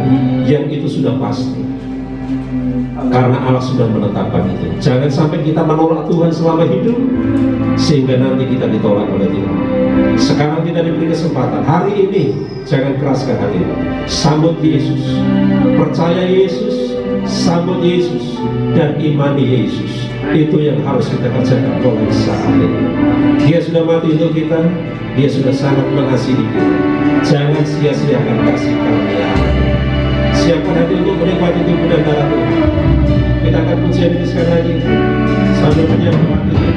yang itu sudah pasti. Karena Allah sudah menetapkan itu. Jangan sampai kita menolak Tuhan selama hidup, sehingga nanti kita ditolak oleh Tuhan. Sekarang kita diberi kesempatan. Hari ini jangan keraskan hatimu. Sambut Yesus, percaya Yesus, sambut Yesus, dan imani Yesus. Itu yang harus kita kerjakan mulai saat ini. Dia sudah mati untuk kita. Dia sudah sangat mengasihi kita. Jangan sia-siakan kasih karunia. Siapkan hati untuk menikmati tubuh dan darah Tuhan. Kita akan pujian ini sekali lagi sambil menyambut itu.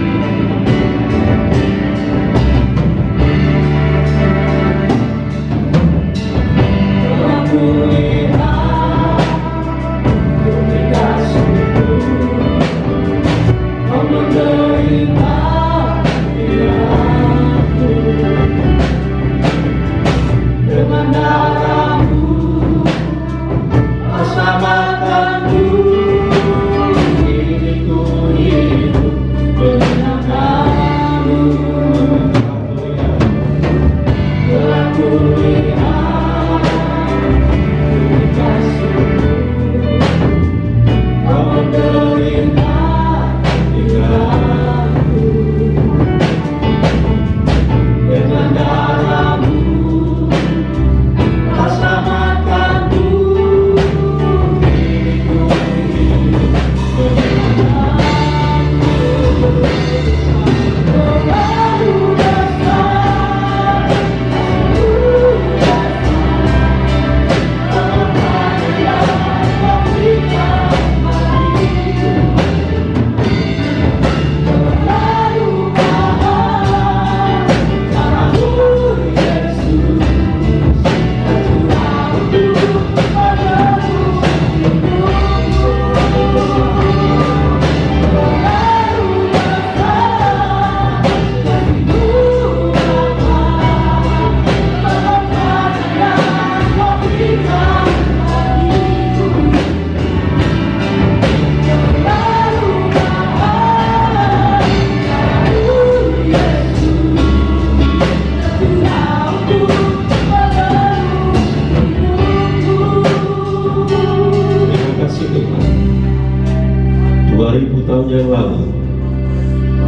tahun yang lalu,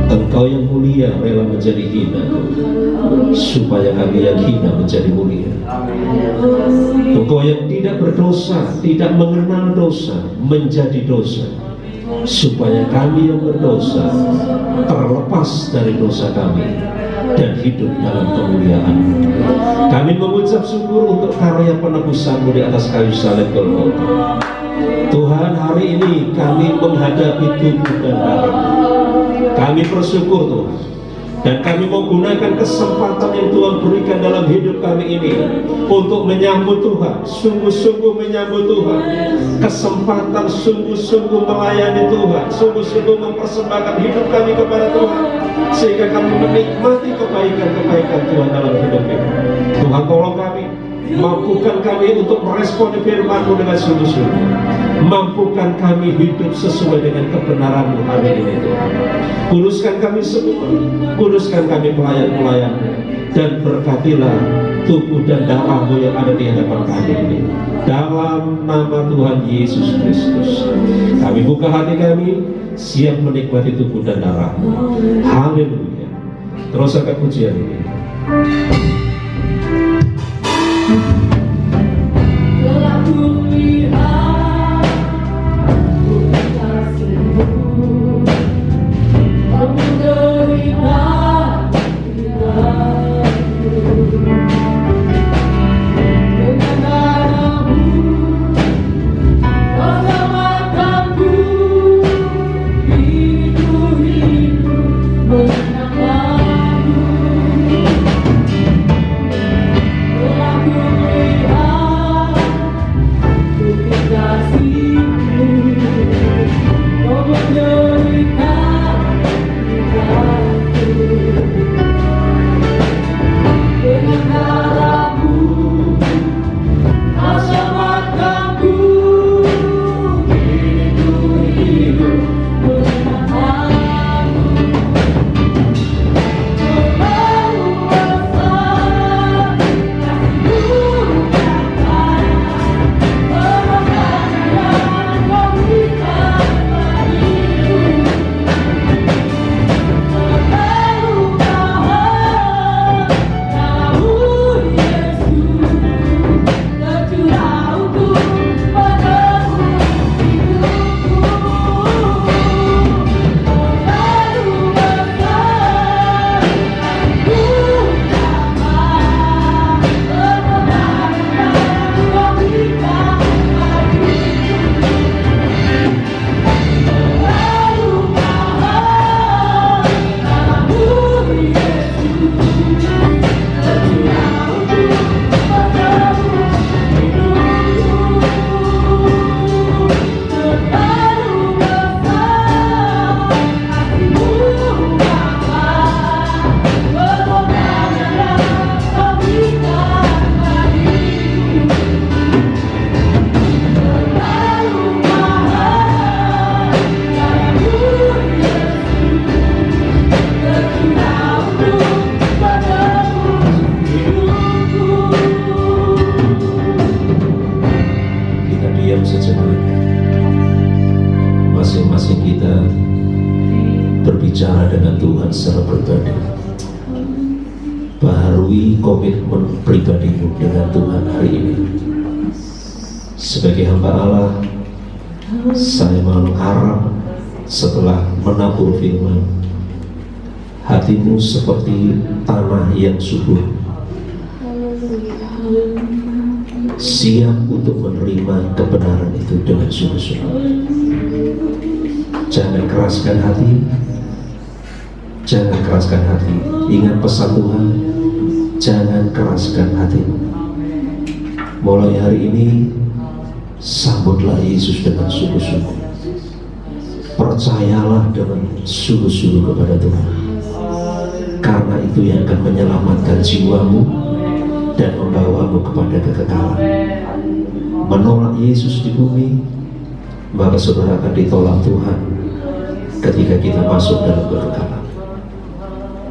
Engkau yang mulia rela menjadi hina, supaya kami yang hina menjadi mulia. Engkau yang tidak berdosa, tidak mengenal dosa, menjadi dosa, supaya kami yang berdosa terlepas dari dosa kami dan hidup dalam kemuliaan. Kami mengucap syukur untuk karya penebusan-Mu di atas kayu salib Golgota. Tuhan, hari ini kami menghadapi tubuh dan darah. Kami bersyukur Tuhan, dan kami mau gunakan kesempatan yang Tuhan berikan dalam hidup kami ini untuk menyambut Tuhan, sungguh-sungguh menyambut Tuhan, kesempatan sungguh-sungguh melayani Tuhan, sungguh-sungguh mempersembahkan hidup kami kepada Tuhan, sehingga kami menikmati kebaikan-kebaikan Tuhan dalam hidup ini. Tuhan, tolong kami, mampukan kami untuk merespon firman-Mu dengan sungguh-sungguh. Mampukan kami hidup sesuai dengan kebenaran-Mu hari ini Tuhan. Kuduskan kami semua, kuduskan kami pelayan-pelayan-Mu, dan berkatilah tubuh dan darah-Mu yang ada di hadapan kami ini. Dalam nama Tuhan Yesus Kristus, kami buka hati kami, siap menikmati tubuh dan darah-Mu. Haleluya. Terus angkat pujian ini. Telah kulihat bukan kasih-Mu, Kamu derita dengan darah-Mu, Kau selamatkanku, hidup menyenangkan-Mu. Telah kulihat bukti kasih-Mu, Kau menderita untukku. Dengan darah-Mu, Kau selamatkanku, hidup menyenangkan-Mu. Terlalu besar kasih-Mu Bapa, pengorbanan yang Kau berikan bagiku. Terlalu mahal darah-Mu Yesus, tercurah untuk menebus hidupku. Terlalu besar kasih-Mu Bapa, pengorbanan yang Kau berikan bagiku. Terlalu mahal darah-Mu Yesus, tercurah untuk menebus hidupku. Terlalu besar kasih-Mu Bapa, pengorbanan yang Kau berikan bagiku. Terlalu mahal darah-Mu Yesus, tercurah untuk menebus hidupku. Kita diam sejenak. Masing-masing kita berbicara dengan Tuhan secara pribadi. Baharui komitmen pribadimu dengan Tuhan hari ini. Sebagai hamba Allah, saya mengharap setelah menabur firman, hatimu seperti tanah yang subur, siap untuk menerima kebenaran itu dengan sungguh-sungguh. Jangan keraskan hati, jangan keraskan hati. Ingat pesan Tuhan, jangan keraskan hatimu. Mulai hari ini, sambutlah Yesus dengan sungguh-sungguh. Percayalah dengan sungguh-sungguh kepada Tuhan, karena itu yang akan menyelamatkan jiwamu dan membawamu kepada kekekalan. Menolak Yesus di bumi, maka saudara akan ditolak Tuhan ketika kita masuk dalam kekekalan.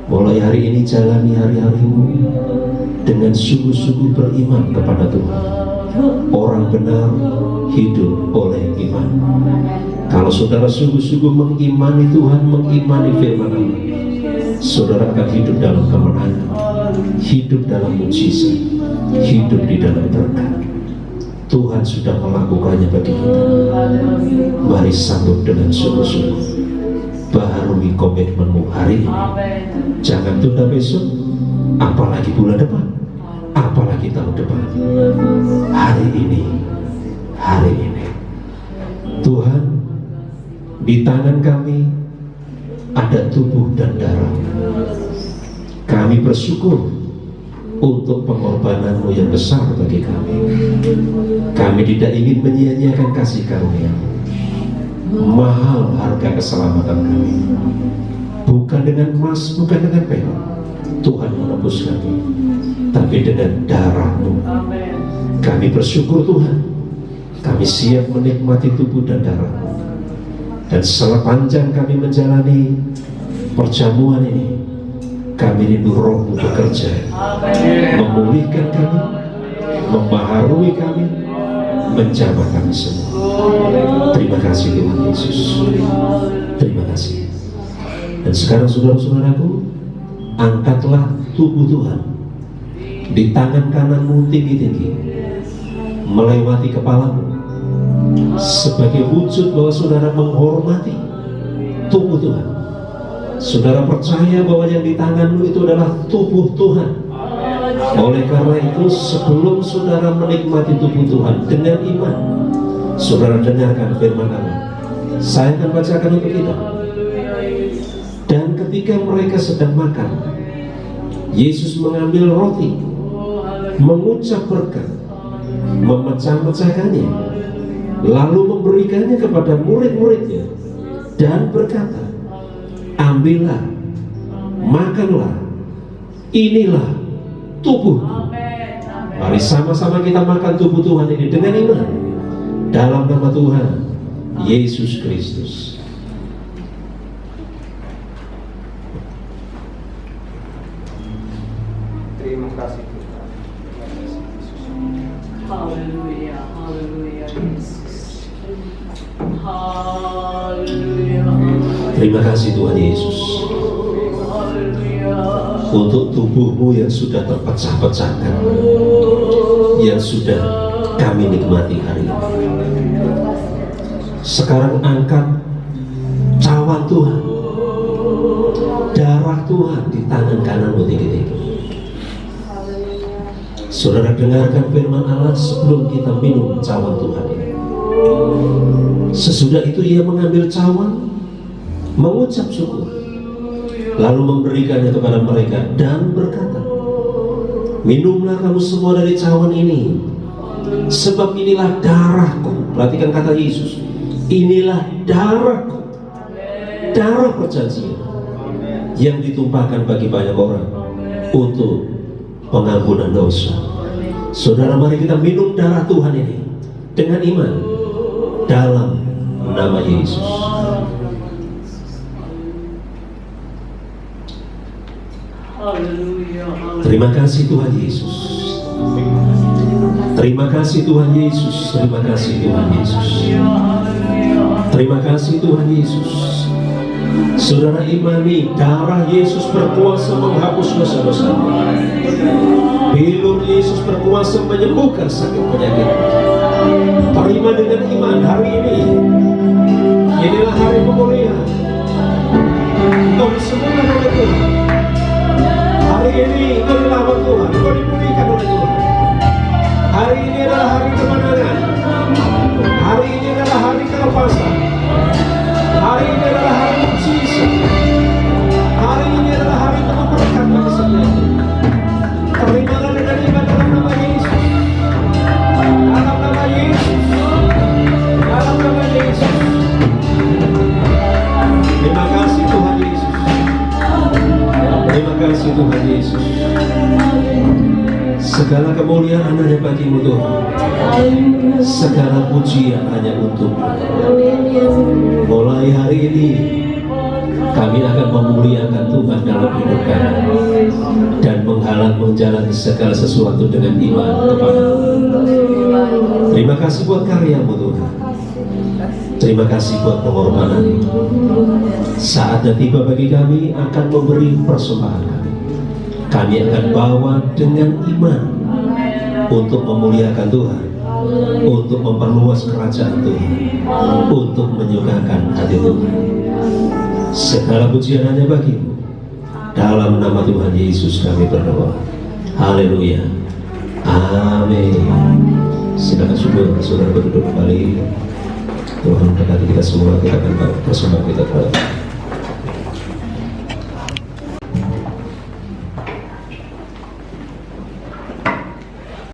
Mulai hari ini jalani hari-harimu dengan sungguh-sungguh beriman kepada Tuhan. Orang benar hidup oleh iman. Kalau saudara sungguh-sungguh mengimani Tuhan, mengimani firman Allah, saudara akan hidup dalam kemenangan, hidup dalam mujizat, hidup di dalam berkat. Tuhan sudah melakukannya bagi kita. Mari sambut dengan sungguh-sungguh. Baharui komitmenmu hari ini. Jangan tunda besok, apalagi bulan depan, apalagi tahun depan. Hari ini, hari ini. Tuhan, di tangan kami ada tubuh dan darah. Kami bersyukur untuk pengorbananmu yang besar bagi kami. Kami tidak ingin menyia-nyiakan kasih karunia. Mahal harga keselamatan kami. Bukan dengan emas, bukan dengan perak Tuhan menebus kami, tapi dengan darah-Mu. Kami bersyukur Tuhan, kami siap menikmati tubuh dan darah-Mu. Dan sepanjang kami menjalani perjamuan ini, kami rindu Roh-Mu bekerja, memulihkan kami, membaharui kami, menjamah kami semua. Terima kasih Tuhan Yesus. Terima kasih. Dan sekarang saudara-saudaraku, angkatlah tubuh Tuhan di tangan kananmu tinggi-tinggi, melewati kepalamu, sebagai wujud bahwa saudara menghormati tubuh Tuhan. Saudara percaya bahwa yang di tanganmu itu adalah tubuh Tuhan. Oleh karena itu, sebelum saudara menikmati tubuh Tuhan dengan iman, saudara dengarkan firman Allah. Saya akan bacakan untuk kita. Dan ketika mereka sedang makan, Yesus mengambil roti, mengucap berkat, memecah-mecahkannya, lalu memberikannya kepada murid-muridnya dan berkata, ambillah, makanlah, inilah tubuhku. Mari sama-sama kita makan tubuh Tuhan ini dengan iman, dalam nama Tuhan Yesus Kristus. Terima kasih Tuhan. Haleluya, haleluya Yesus. Haleluya. Terima kasih Tuhan Yesus untuk tubuhmu yang sudah terpecah-pecahkan, yang sudah kami nikmati hari ini. Sekarang angkat cawan Tuhan, darah Tuhan di tangan kananmu tinggi-tinggi. Saudara dengarkan firman Allah sebelum kita minum cawan Tuhan ini. Sesudah itu ia mengambil cawan, mengucap syukur, lalu memberikannya kepada mereka dan berkata, minumlah kamu semua dari cawan ini, sebab inilah darahku. Perhatikan kata Yesus, inilah darahku, darah perjanjian yang ditumpahkan bagi banyak orang untuk pengampunan dosa. Saudara, mari kita minum darah Tuhan ini dengan iman dalam nama Yesus. Terima kasih Tuhan Yesus. Terima kasih Tuhan Yesus. Terima kasih Tuhan Yesus. Terima kasih Tuhan Yesus. Saudara imani, darah Yesus berkuasa menghapus dosa-dosa. Bilur Yesus berkuasa menyembuhkan sakit penyakit. Terima dengan iman hari ini. Inilah hari pemulihan. Engkau disembuhkan oleh Tuhan. Hari ini engkau dilawan Tuhan, engkau dipulihkan oleh Tuhan. Hari ini adalah hari kemenangan. Hari ini adalah hari kelepasan. Hari ini adalah hari mujizat. Hari ini adalah hari penuh berkat bagi setiap kita. Terimalah dengan iman dalam nama Yesus. Dalam nama Yesus. Dalam nama Yesus. Terima kasih Tuhan Yesus. Terima kasih Tuhan Yesus. Segala kemuliaan hanya bagimu Tuhan. Segala pujian hanya untukmu. Mulai hari ini kami akan memuliakan Tuhan dalam hidup kami dan menghalang menjalani segala sesuatu dengan iman kepada Tuhan. Terima kasih buat karyamu Tuhan. Terima kasih buat pengorbanan. Saatnya tiba bagi kami akan memberi persembahan kami. Kami akan bawa dengan iman untuk memuliakan Tuhan, untuk memperluas kerajaan Tuhan, untuk menyukakan hati Tuhan. Segala pujian hanya bagimu. Dalam nama Tuhan Yesus kami berdoa. Haleluya. Amin. Silakan saudara berduduk kembali. Tuhan berkati kita semua. Kita akan bersama kita kepada